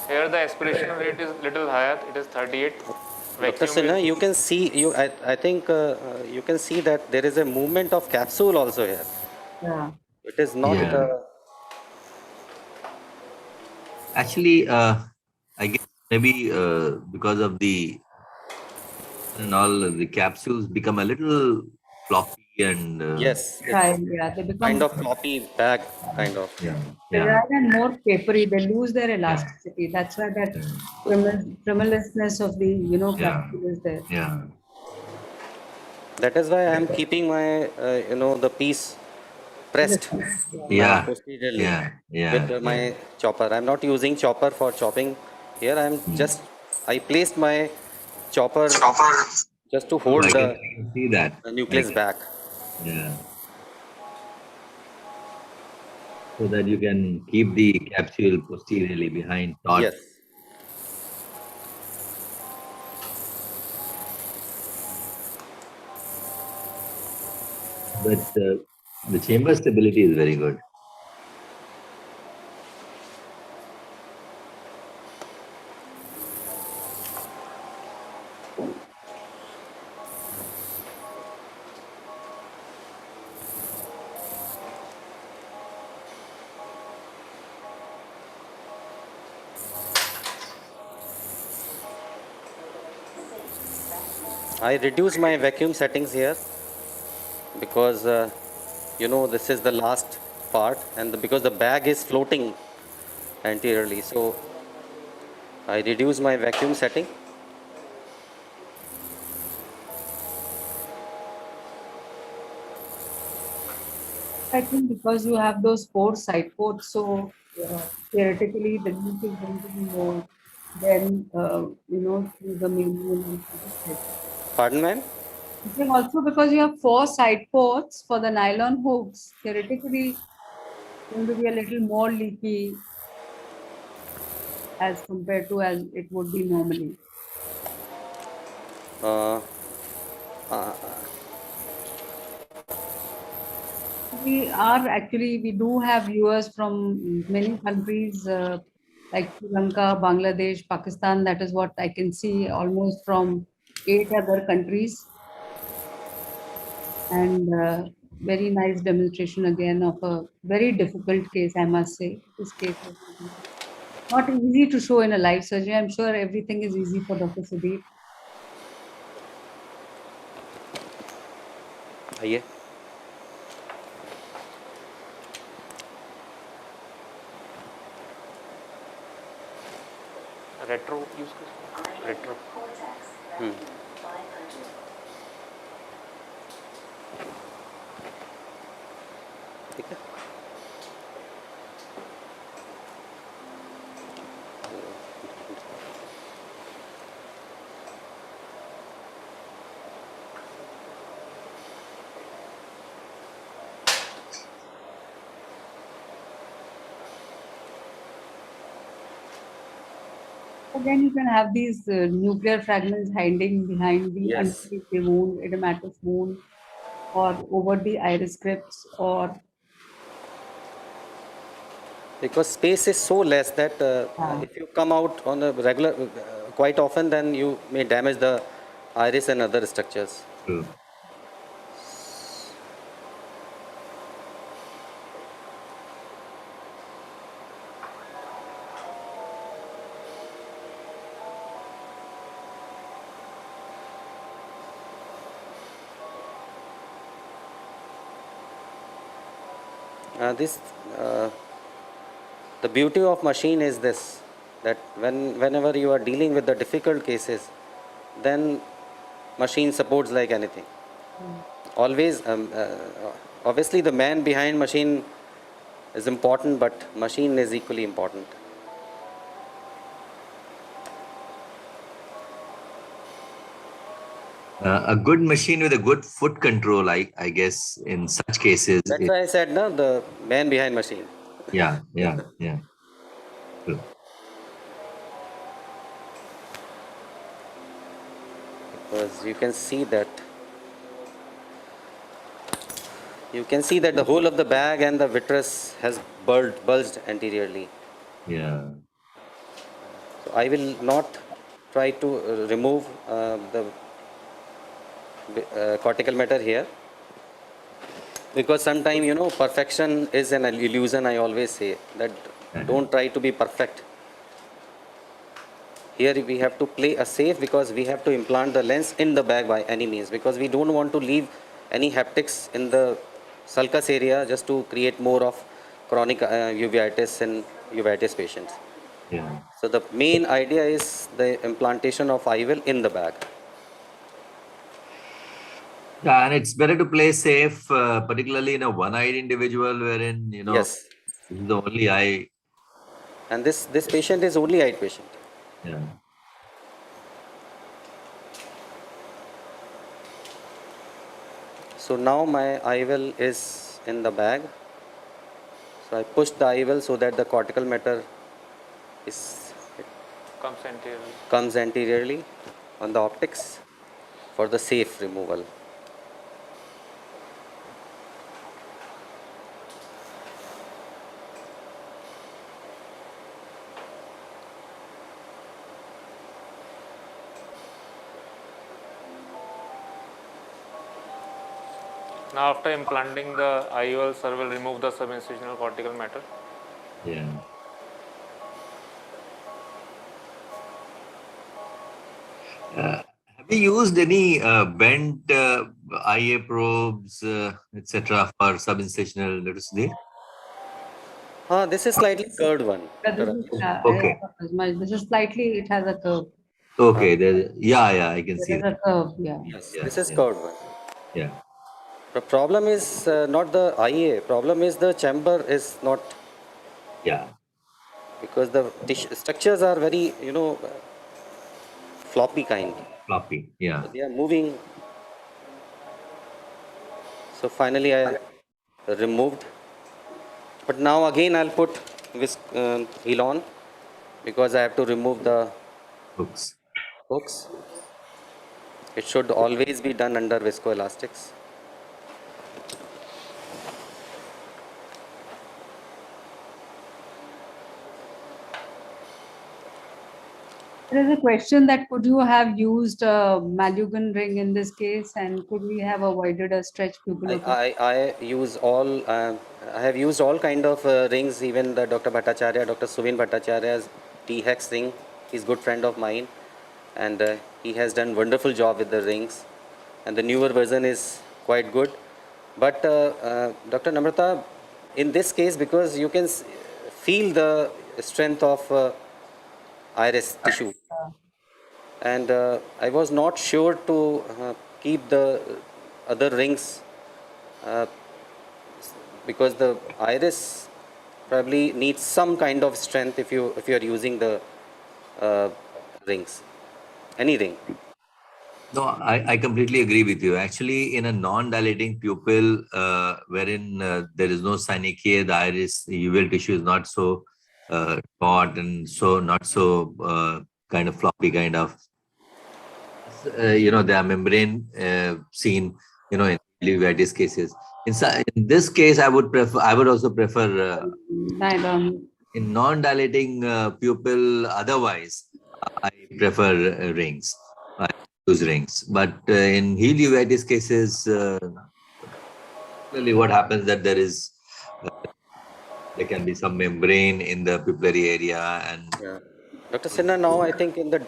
Here the aspiration rate is little higher, it is 38. Dr. Vacuum Sinha, is, you can see I think you can see that there is a movement of capsule also here. Yeah. It is not. Yeah. Actually, I guess maybe because of the and all, the capsules become a little floppy and Yes, it's Fragile, yeah, they kind become of floppy bag, kind of. yeah, yeah, fragile and more papery. They lose their yeah, elasticity. That's why that yeah, tremulousness of the yeah, capsule is there. yeah. That is why I am keeping my the piece pressed Yeah, posteriorly yeah, yeah, with my chopper. I'm not using chopper for chopping here. I placed my chopper just to So hold I can see that. the Like, nucleus back. yeah, so that you can keep the capsule posteriorly behind taut. Yes. But the chamber stability is very good. I reduce my vacuum settings here because this is the last part, and because the bag is floating anteriorly, so I reduce my vacuum setting. I think because you have those four side ports, so theoretically the leak is going to be more. then, through the main. Pardon, ma'am? I think also because you have 4 side ports for the nylon hooks, theoretically going to be a little more leaky as compared to as it would be normally. Uh, uh, We do have viewers from many countries like Sri Lanka, Bangladesh, Pakistan. That is what I can see almost from 8 other countries. And very nice demonstration again of a very difficult case, I must say. This case was not easy to show in a live surgery. I'm sure everything is easy for Dr. Sudeep. आइए. Retro use कर retro. ठीक है. Again, you can have these nuclear fragments hiding behind the Yes. underneath the wound, edematous wound, or over the iris crypts, or Because space is so less that if you come out on a regular, quite often, then you may damage the iris and other structures. True. This the beauty of machine is this, that whenever you are dealing with the difficult cases, then machine supports like anything. Always, obviously the man behind machine is important, but machine is equally important. A good machine with a good foot control, I guess, in such cases. That's why I said, no, the man behind machine. Yeah. True. Because you can see that the whole of the bag and the vitreous has bulged anteriorly. Yeah. So I will not try to remove the cortical matter here, because sometimes perfection is an illusion. I always say that don't try to be perfect. Here we have to play a safe, because we have to implant the lens in the bag by any means, because we don't want to leave any haptics in the sulcus area just to create more of chronic uveitis and uveitis patients. Yeah. So the main idea is the implantation of IOL in the bag. Yeah, and it's better to play safe, particularly in a one-eyed individual, wherein Yes. this is the only eye. And this patient is only eye patient. Yeah. So now my IOL is in the bag. So I push the IOL so that the cortical matter comes anteriorly on the optics for the safe removal. Now after implanting the IOL, sir will remove the subincisional cortical matter. Yeah. Have you used any bent IA probes, etc., for subincisional Sudeep? This is slightly curved one. Okay. This is slightly, it has a curve. Okay. Yeah, I can see There is that. a curve, yeah. Yes, this is curved one. Yeah. The problem is not the IA. Problem is the chamber is not. Yeah. because the structures are very, floppy kind. Floppy. Yeah. They are moving. So finally I removed. But now again I'll put heel on because I have to remove the Hooks. hooks. It should always be done under viscoelastics. There is a question that could you have used a Malugan ring in this case, and could we have avoided a stretch pupilloplasty? I use all, I have used all kind of rings, even the Dr. Bhattacharya, Dr. Suvin Bhattacharya's T-Hex ring. He's a good friend of mine, and he has done wonderful job with the rings, and the newer version is quite good. But Dr. Namrata, in this case, because you can feel the strength of iris tissue, and I was not sure to keep the other rings uh, because the iris probably needs some kind of strength if you are using the uh, rings, any ring. No, I completely agree with you. Actually, in a non-dilating pupil, wherein there is no synechia, the iris, the uveal tissue is not so taut and so not so kind of floppy kind of. There are membrane seen, in uveitis cases. In this case, I would also prefer Nylon. in non-dilating pupil. Otherwise, I prefer rings. I use rings. But in heel uveitis cases, really what happens that there can be some membrane in the pupillary area, and Yeah. Dr. Sinha, now I think in the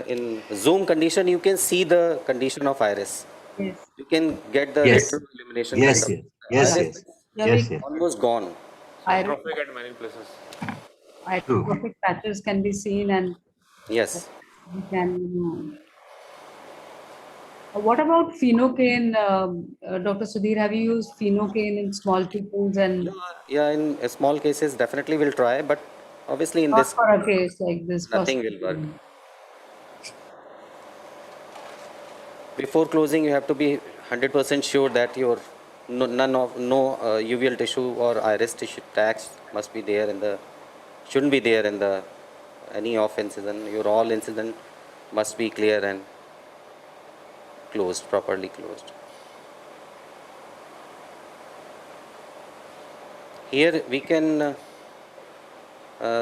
in zoom condition, you can see the condition of iris. Yes. You can get the yes, retroillumination kind yes, of. yes, The yes, Yeah. iris yes, is Yeah, yes, we yes. almost gone. iris, Atrophic at many places. True. iris patches can be seen, and Yes. we can. What about phenocane, Dr. Sudhir? Have you used phenocane in small pupils Yeah, and yeah, in small cases, definitely we'll try, but obviously in not this, for a case like this? nothing will work. Before closing, you have to be 100% sure that your no uveal tissue or iris tissue tags must be there in the shouldn't be there in the any off incision. Your all incision must be clear and closed, properly closed. Here we can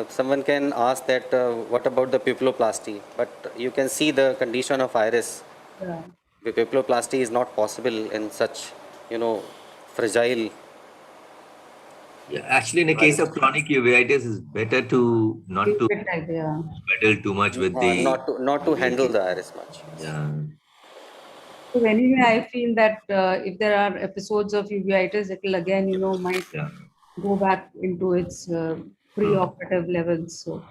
someone can ask that what about the pupilloplasty, but you can see the condition of iris. Yeah. The pupilloplasty is not possible in such, you know, fragile. Yeah, actually, in a case of chronic uveitis, it's better to not Keep to it like yeah. meddle too much with the Not to handle the iris much. yeah. So anyway, I feel that if there are episodes of uveitis, it will again, might Yeah. go back into its pre-operative levels. So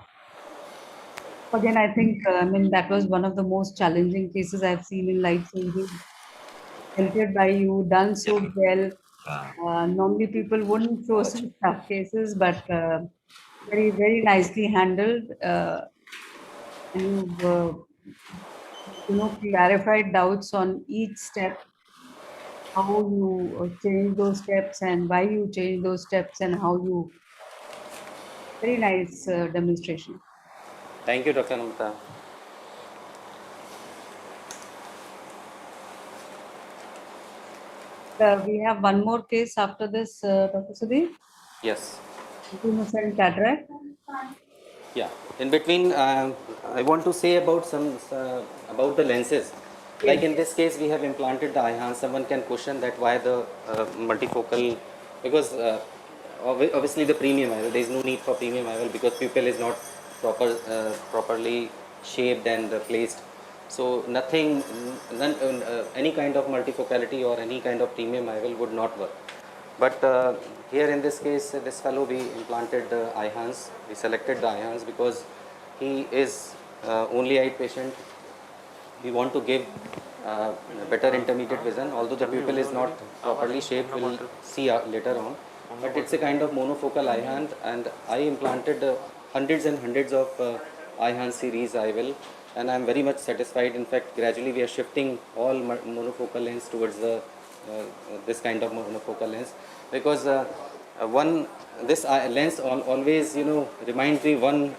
again, I think, that was one of the most challenging cases I've seen in life changing. Helped by you, done so well. Yeah. Normally, people wouldn't show such tough cases, but very, very nicely handled. And you've, clarified doubts on each step, how you change those steps and why you change those steps, and how you. Very nice demonstration. Thank you, Dr. Namta. We have one more case after this, Dr. Sudhir. Yes. Innocent cataract. Yeah. In between, I want to say about some about the lenses. Like Yes. in this case, we have implanted the IHAN. Someone can question that why the multifocal, because obviously the premium IOL. There is no need for premium IOL because pupil is not properly shaped and placed. So nothing, any kind of multifocality or any kind of premium IOL would not work. But here in this case, this fellow we implanted the IHANS. We selected the IHANS because he is only eye patient. We want to give better intermediate vision. Although the pupil is not properly shaped, we'll see later on. but it's a kind of monofocal IHAN, and I implanted hundreds and hundreds of IHAN series IVL, and I'm very much satisfied. In fact, gradually we are shifting all monofocal lens towards the this kind of monofocal lens, because this lens always reminds me one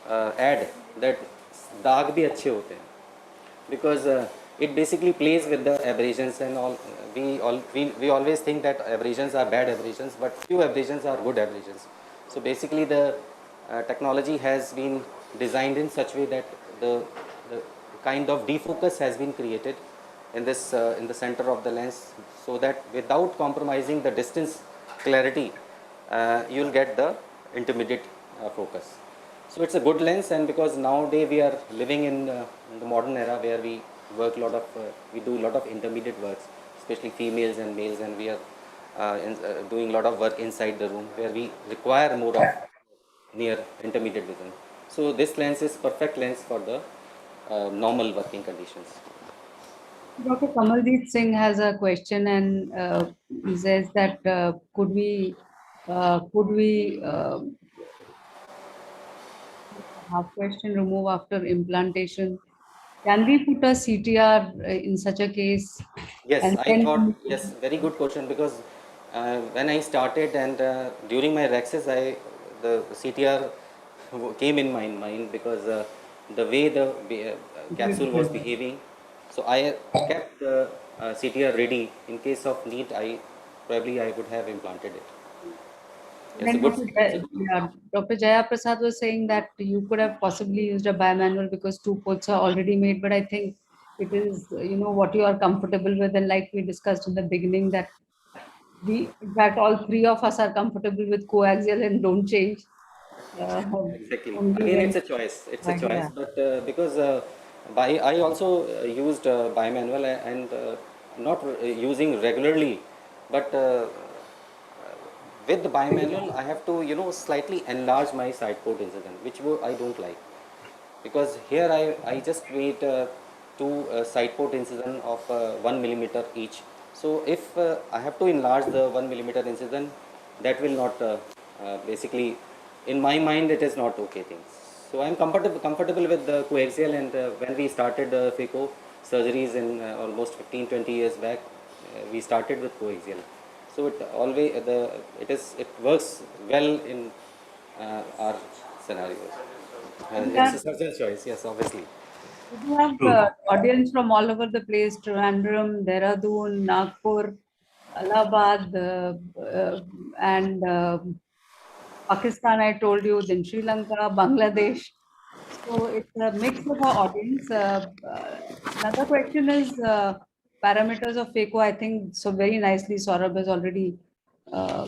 ad that दाग भी अच्छे होते हैं, because it basically plays with the abrasions and all. We always think that abrasions are bad abrasions, but few abrasions are good abrasions. So basically the technology has been designed in such way that the kind of defocus has been created in this in the center of the lens, so that without compromising the distance clarity, you will get the intermediate focus. So it's a good lens, and because nowadays we are living in the modern era where we work a lot of we do a lot of intermediate works, especially females and males, and we are doing a lot of work inside the room where we require more of near intermediate vision. So this lens is perfect lens for the normal working conditions. Dr. Kamaldeep Singh has a question, and he says that could we half question remove after implantation? Can we put a CTR in such a case? Yes, And I then thought, yes, very good question, because when I started and during my Rexes, the CTR came in my mind, because the way the capsule was behaving. So I kept the CTR ready in case of need. I would have implanted it. It's a then good. Dr. Jaya Prasad was saying that you could have possibly used a bimanual because two ports are already made, but I think it is, what you are comfortable with, and like we discussed in the beginning, that in fact, all three of us are comfortable with coaxial and don't change. Exactly. Only Again, when, it's a choice. It's a choice. yeah. But because I also used bimanual and not using regularly, but with the bimanual, I have to slightly enlarge my side port incision, which I don't like, because here I just made two side port incision of 1 millimeter each. So if I have to enlarge the 1 millimeter incision, that will not basically, in my mind, it is not okay things. So I am comfortable with the coaxial, and when we started FICO surgeries in almost 15-20 years back, we started with coaxial. So it always it works well in our scenarios. It's a surgeon's choice, yes, obviously. We have audience from all over the place: Trivandrum, Dehradun, Nagpur, Allahabad, and Pakistan, I told you, then Sri Lanka, Bangladesh. So it's a mix of our audience. Another question is parameters of FACO. I think so very nicely Saurabh has uh,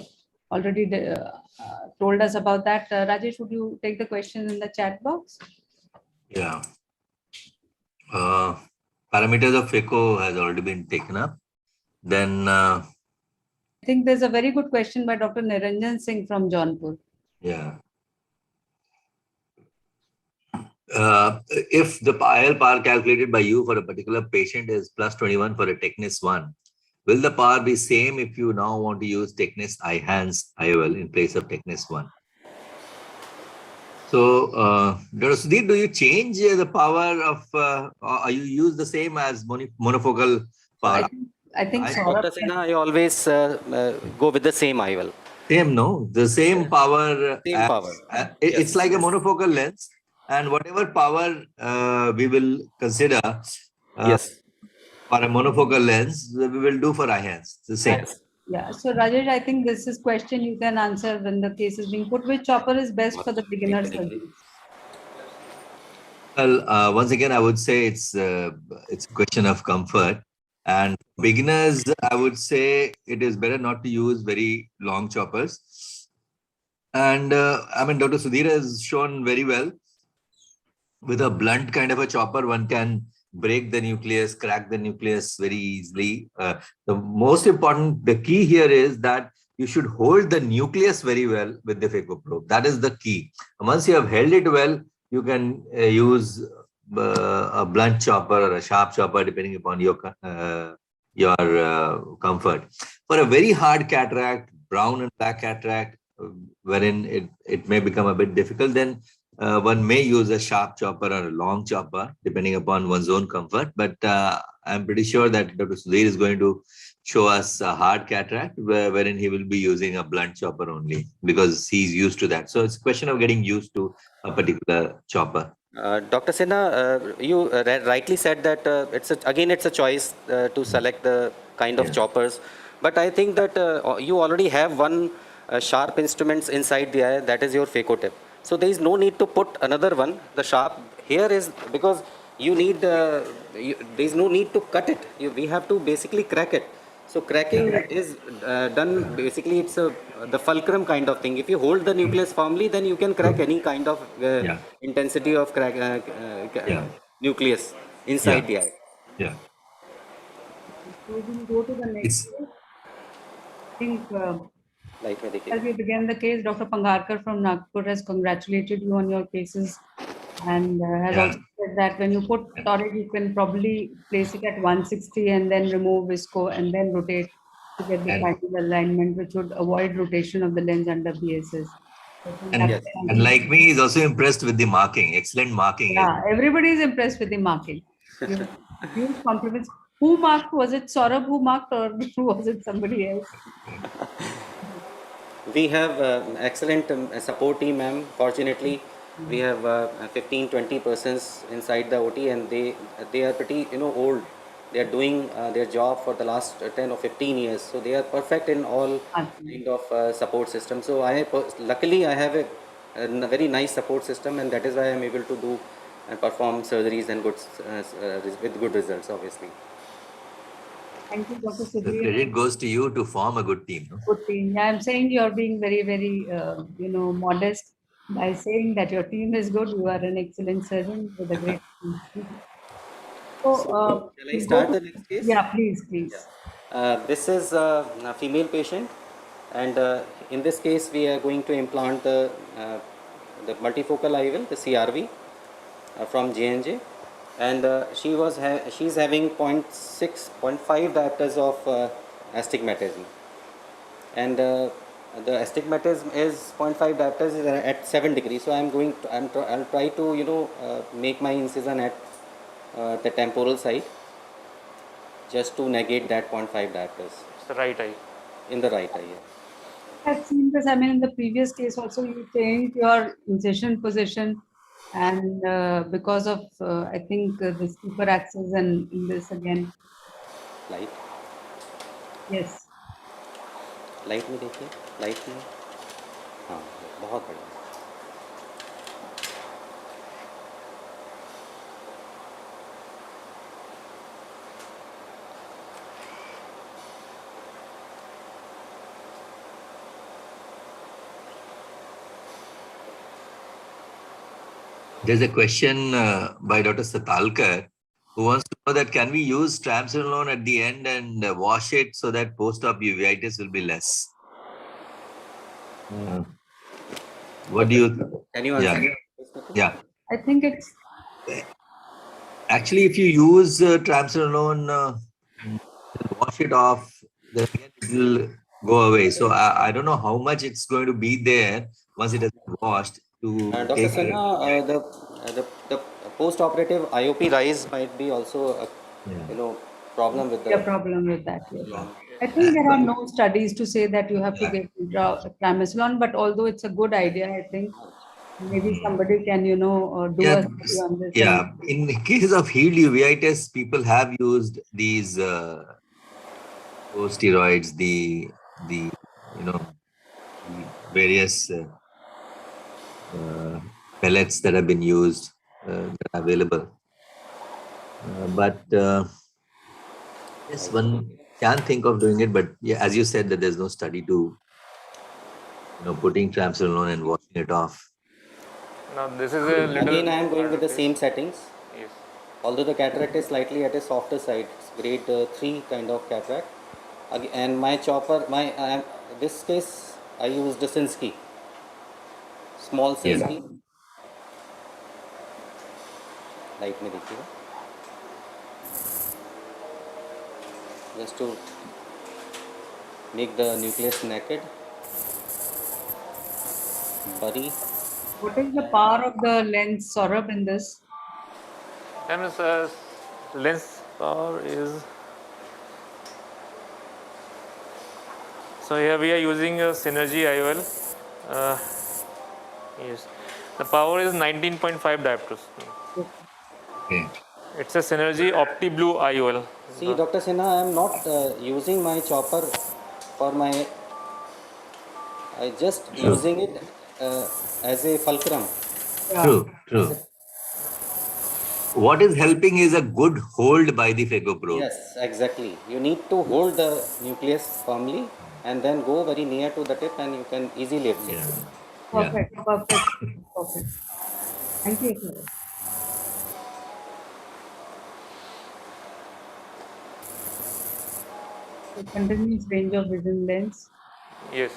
told us about that. Rajesh, would you take the question in the chat box? Yeah. Parameters of FACO has already been taken up. Then I think there's a very good question by Dr. Niranjan Singh from Jaunpur. yeah. If the IL power calculated by you for a particular patient is plus 21 for a Technis 1, will the power be same if you now want to use Technis IHANS IOL in place of Technis 1? So, Dr. Sudhir, do you change the power of, or you use the same as monofocal power? I think Dr. Sinha, I always go with the same IOL. Same, no? The same power. Same power. It's like a monofocal lens, and whatever power we will consider Yes. for a monofocal lens, we will do for IHANS. The same. Yes. Yeah, so Rajesh, I think this is question you can answer when the case is being put. Which chopper is best for the beginner surgeons? Well, once again, I would say it's a question of comfort. And beginners, I would say it is better not to use very long choppers. And I mean, Dr. Sudhir has shown very well. With a blunt kind of a chopper, one can break the nucleus, crack the nucleus very easily. The key here is that you should hold the nucleus very well with the phaco probe. That is the key. Once you have held it well, you can use a blunt chopper or a sharp chopper, depending upon your comfort. For a very hard cataract, brown and black cataract, wherein it may become a bit difficult, then one may use a sharp chopper or a long chopper, depending upon one's own comfort. But I'm pretty sure that Dr. Sudhir is going to show us a hard cataract, wherein he will be using a blunt chopper only, because he's used to that. So it's a question of getting used to a particular chopper. Dr. Sinha, you rightly said that it's a choice to select the kind of Yeah. choppers, but I think that you already have one sharp instruments inside the eye, that is your phaco tip. So there is no need to put another one. The sharp here is because you need. There is no need to cut it. We have to basically crack it. So cracking is done basically. It's the fulcrum kind of thing. If you hold the nucleus firmly, then you can crack any kind of Yeah. intensity of Yeah. nucleus inside Yeah. the eye. Yeah. So we'll go to the next It's case. I think Like as we begin the case, Dr. Pangarkar from Nagpur has congratulated you on your cases and has Yeah. also said that when you put toric, you can probably place it at 160 and then remove visco and then rotate to get the And- final alignment, which would avoid rotation of the lens under BSS. I think And, that's and like me, he's also impressed with the marking. Excellent marking. yeah, everybody is impressed with the marking. You huge compliments. Who marked? Was it Saurabh who marked or was it somebody else? We have excellent support team, ma'am. Fortunately, we have 15, 20 persons inside the OT, and they are pretty old. They are doing their job for the last 10 or 15 years, so they are perfect in all kind of support system. So luckily I have a very nice support system, and that is why I am able to do and perform surgeries and with good results, obviously. Thank you, Dr. The Sudhir. credit goes to you to form a good team. No? Good team. Yeah, I'm saying you're being very, very, modest by saying that your team is good. You are an excellent surgeon with a great team. So, Shall I start the next case? yeah, please, please. This is a female patient, and in this case, we are going to implant the multifocal IOL, the CRV, from J&J, and she's having 0.6, 0.5 diopters of astigmatism, and the astigmatism is 0.5 diopters is at 7 degrees. So I'll try to make my incision at the temporal side, just to negate that 0.5 diopters It's the right eye. in the right eye. Yeah. I've seen this. I mean, in the previous case also, you changed your incision position, and because of, I think, the super axis, and in this again, Light, yes. Light में देखिए, light में, हाँ, बहुत बढ़िया. There's a question by Dr. Satalkar, who wants to know that can we use triamcinolone at the end and wash it so that post-op uveitis will be less? What do you? Can you answer? Yeah. I think it's Actually, if you use triamcinolone, wash it off, then again it will go away. So I don't know how much it's going to be there once it has been washed to Dr. take Sinha, the post-operative IOP rise might be also a problem with a the. problem with that. Yes. I think there are no studies to say that you have to get triamcinolone, but although it's a good idea, I think maybe somebody can, do a study on this. Yeah, in the case of healed uveitis, people have used these steroids, the various pellets that have been used that are available. But yes, one can think of doing it, but yeah, as you said, that there's no study to putting triamcinolone and washing it off. Now this is a little. Again, I am going with the same settings. Yes. Although the cataract is slightly at a softer side, it's grade 3 kind of cataract. And my chopper, this case I used the Sinsky, small Sinsky. Light में देखिएगा. just to make the nucleus naked. Bury. What is the power of the lens, Saurabh, in this? Then lens power is, so here we are using a Synergy IOL. Yes, the power is 19.5 diopters. Okay. It's a Synergy Opti Blue IOL. See, Dr. Sinha, I am not using my chopper for my. I just True. using it as a fulcrum. Yeah. True. True. What is helping is a good hold by the phaco probe. Yes, exactly. You need to hold the nucleus firmly and then go very near to the tip, and you can easily lift it. Yeah. Perfect. Perfect. Thank you, sir. So continuous range of vision lens. Yes.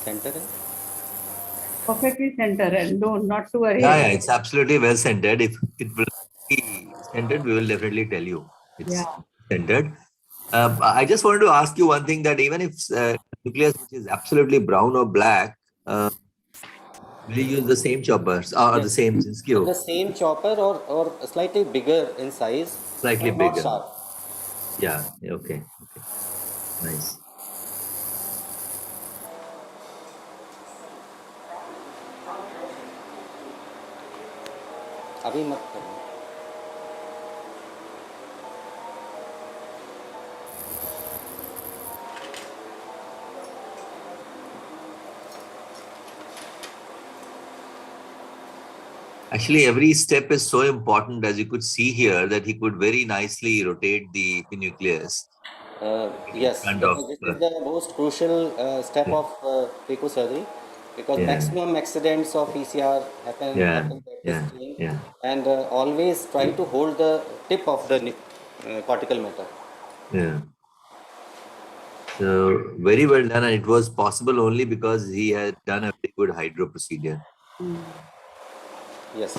Center it. Perfectly centered, and not to worry. Yeah, it's absolutely well centered. If it will be centered, we will definitely tell you it's centered. I just wanted to ask you one thing, that even if nucleus which is absolutely brown or black, will you use the same choppers or Yes. the same With skew? the same chopper or slightly bigger in size, Slightly but not bigger. sharp. Yeah. Okay. Nice. अभी मत करो. Actually, every step is so important, as you could see here, that he could very nicely rotate the nucleus. Yes, Kind because of, this is the most crucial step yeah. of phaco surgery, because Yeah. maximum accidents of PCR happen Yeah. at this Yeah. point, Yeah. and always try to hold the tip of the cortical matter. Yeah. So very well done, and it was possible only because he had done a very good hydro procedure. Yes.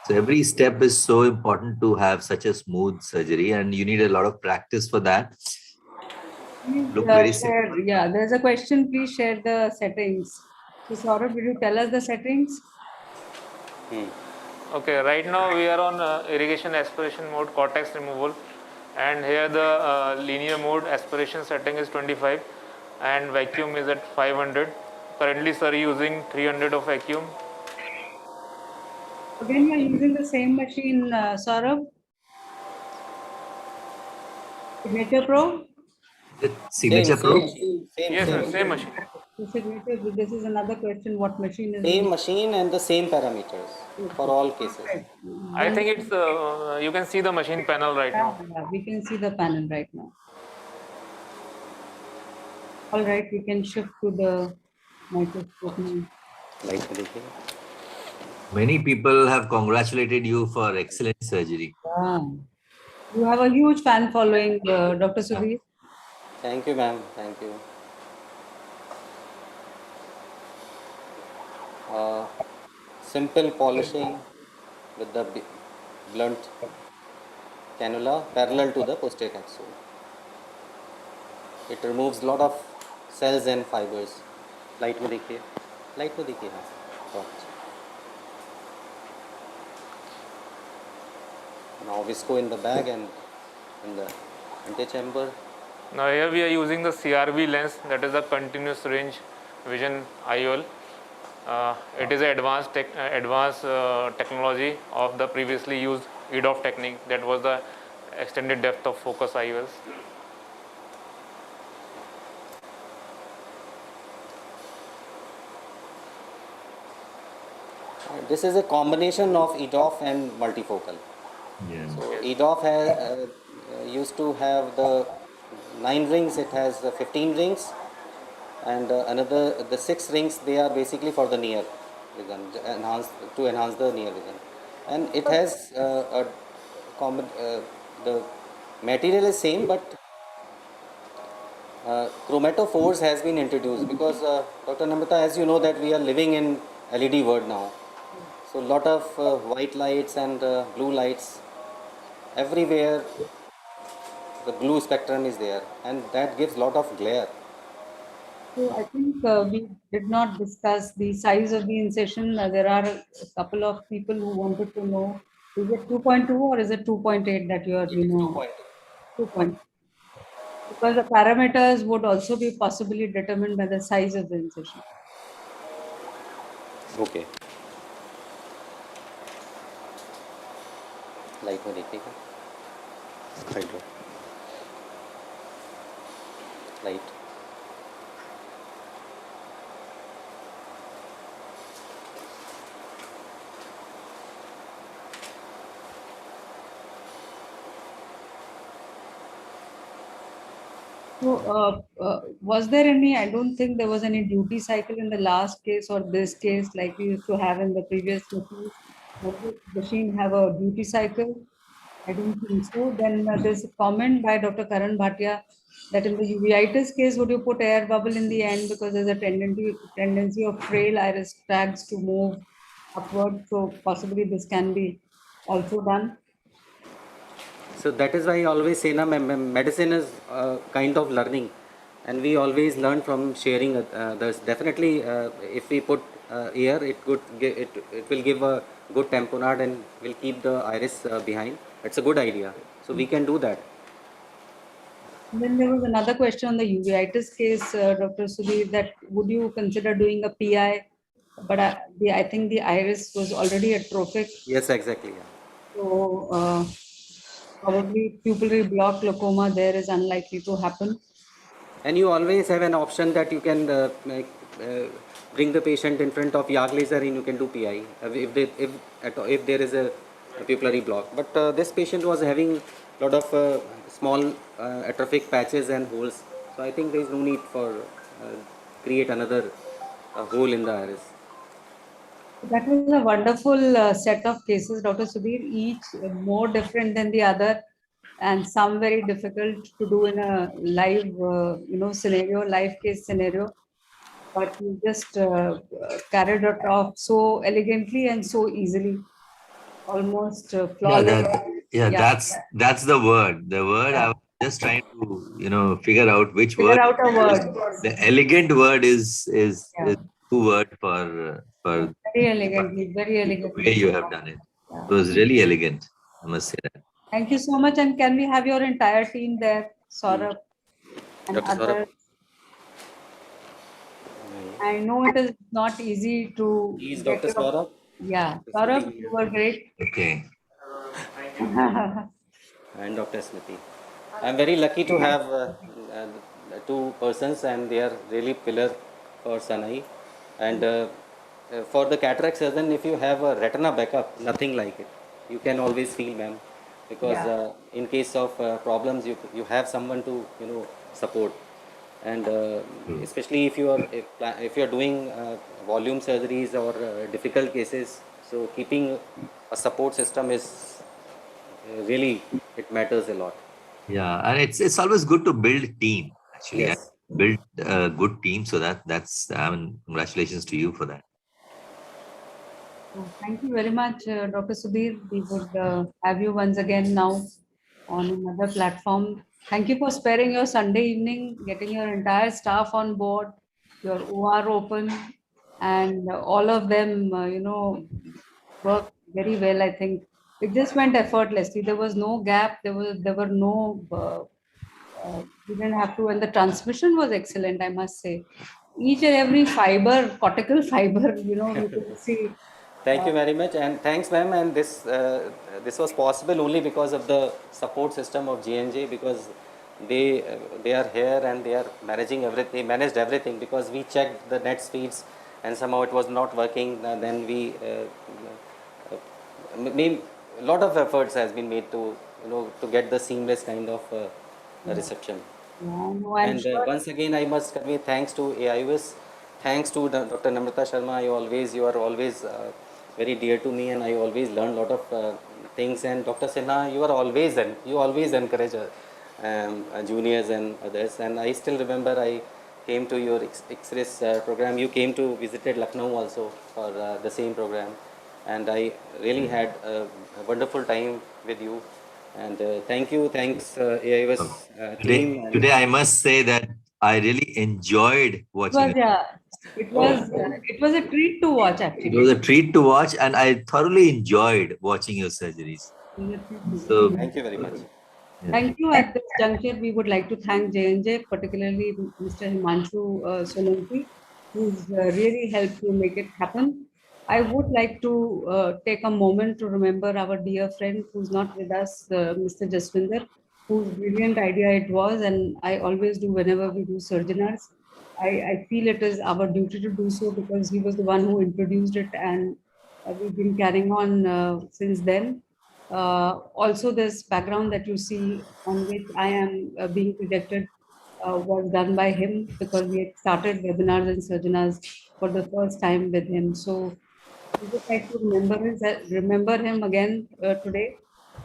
So every step is so important to have such a smooth surgery, and you need a lot of practice for that. Please Look very share. Yeah, there's a question. Please share the settings. So Saurabh, will you tell us the settings? Okay, right now we are on irrigation aspiration mode, cortex removal, and here the linear mode aspiration setting is 25 and vacuum is at 500. Currently sir using 300 of vacuum. Again, you're using the same machine, Saurabh? Signature Pro? Signature Pro. Yes sir, same machine. So signature, this is another question. What machine is Same it? machine and the same parameters for all cases. I think it's you can see the machine panel right now. Yeah, we can see the panel right now. All right, we can shift to the microscope now. Light में देखिए. Many people have congratulated you for excellent surgery. Yeah. You have a huge fan following, Dr. Sudhir. Thank you, ma'am. Thank you. Simple polishing with the blunt cannula parallel to the posterior capsule. It removes lot of cells and fibers. Light में देखिए. Light में देखिए. हाँ. Now visco in the bag and in the antechamber. Now here we are using the CRV lens, that is a continuous range vision IOL. It is an advanced technology of the previously used EDOF technique, that was the extended depth of focus IOLs. This is a combination of EDOF and multifocal. Yeah. So EDOF has used to have the 9 rings, it has 15 rings, and the 6 rings, they are basically for the near vision, to enhance the near vision. And it has the Material is same, but chromatophores has been introduced because Dr. Namrata, as you know that we are living in LED world now. So lot of white lights and blue lights everywhere. The blue spectrum is there, and that gives lot of glare. So I think we did not discuss the size of the incision. There are a couple of people who wanted to know, is it 2.2 or is it 2.8 that you are, It is 2.2. 2.2? Because the parameters would also be possibly determined by the size of the incision. Okay. Light में देखिएगा hydro light So, was there any, I don't think there was any duty cycle in the last case or this case like we used to have in the previous cases. Does this machine have a duty cycle? I don't think so. Then there's a comment by Dr. Karan Bhatia that in the uveitis case, would you put air bubble in the end because there's a tendency of frail iris tags to move upward. So possibly this can be also done. So that is why I always say na medicine is kind of learning, and we always learn from sharing others. Definitely if we put air, it will give a good tamponade and will keep the iris behind. It's a good idea, so we can do that. Then there was another question on the uveitis case, Dr. Sudhir, that would you consider doing a PI? But I think the iris was already atrophic. Yes, exactly. Yeah. So probably pupillary block glaucoma there is unlikely to happen. And you always have an option that you can bring the patient in front of YAG laser and you can do PI if there is a pupillary block. But this patient was having a lot of small atrophic patches and holes. So I think there is no need for create another hole in the iris. That was a wonderful set of cases, Dr. Sudhir, each more different than the other, and some very difficult to do in a live, scenario, live case scenario. But you just carried it off so elegantly and so easily, almost flawless. That's the word. The word I was just trying to figure out which Figure word. out a word. The elegant word is true word for Very elegantly, very the elegantly. way you have done it. It was really elegant. I must say that. Thank you so much. And can we have your entire team there, Saurabh and Dr. Saurabh. others? I know it is not easy to. He is Dr. Saurabh. Yeah, Saurabh, you were great. Okay. And Dr. Smriti. I'm very lucky to have two persons, and they are really pillar for Sanai. And for the cataract surgeon, if you have a retina backup, nothing like it. You can always feel, ma'am, because in case of problems, you have someone to support. And especially if you are doing volume surgeries or difficult cases, so keeping a support system is really, it matters a lot. Yeah, and it's always good to build team. Actually, Yes. build a good team. So that's congratulations to you for that. Thank you very much, Dr. Sudhir. We would have you once again now on another platform. Thank you for sparing your Sunday evening, getting your entire staff on board, your OR open, and all of them, worked very well. I think it just went effortlessly. There was no gap. There were no. We didn't have to, and the transmission was excellent. I must say, each and every fiber, cortical fiber, you could see. Thank you very much, and thanks, ma'am. And this was possible only because of the support system of GNJ, because they are here and they are managing everything. They managed everything because we checked the net speeds and somehow it was not working. Then we a lot of efforts has been made to to get the seamless kind of reception. Yeah, no, I'm And sure. once again, I must convey thanks to AIUS, thanks to Dr. Namrata Sharma. You are always very dear to me, and I always learn a lot of things. And Dr. Sinha, you always encourage juniors and others. And I still remember I came to your X-rays program. You came to visited Lucknow also for the same program, and I really had a wonderful time with you. And thanks AIS team. And Today, I must say that I really enjoyed watching it. Yeah, it was a treat to watch It actually. was a treat to watch, and I thoroughly enjoyed watching your surgeries. It was a treat to So, thank you very much. yeah. Thank you. At this juncture, we would like to thank J&J, particularly Mr. Himanshu Solanki, who's really helped to make it happen. I would like to take a moment to remember our dear friend who's not with us, Mr. Jaswinder, whose brilliant idea it was, and I always do whenever we do Surginars. I feel it is our duty to do so because he was the one who introduced it, and we've been carrying on since then. Also, this background that you see on which I am being projected was done by him because we had started webinars and surgeonars for the first time with him. So we would like to remember him again today.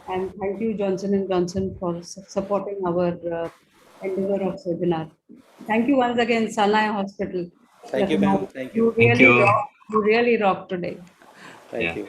And thank you, Johnson and Johnson, for supporting our endeavor of surgeonar. Thank you once again, Sanai Hospital. Thank you, ma'am. Thank you. You Thank really you. rock. You really rock today. Thank Yeah. you.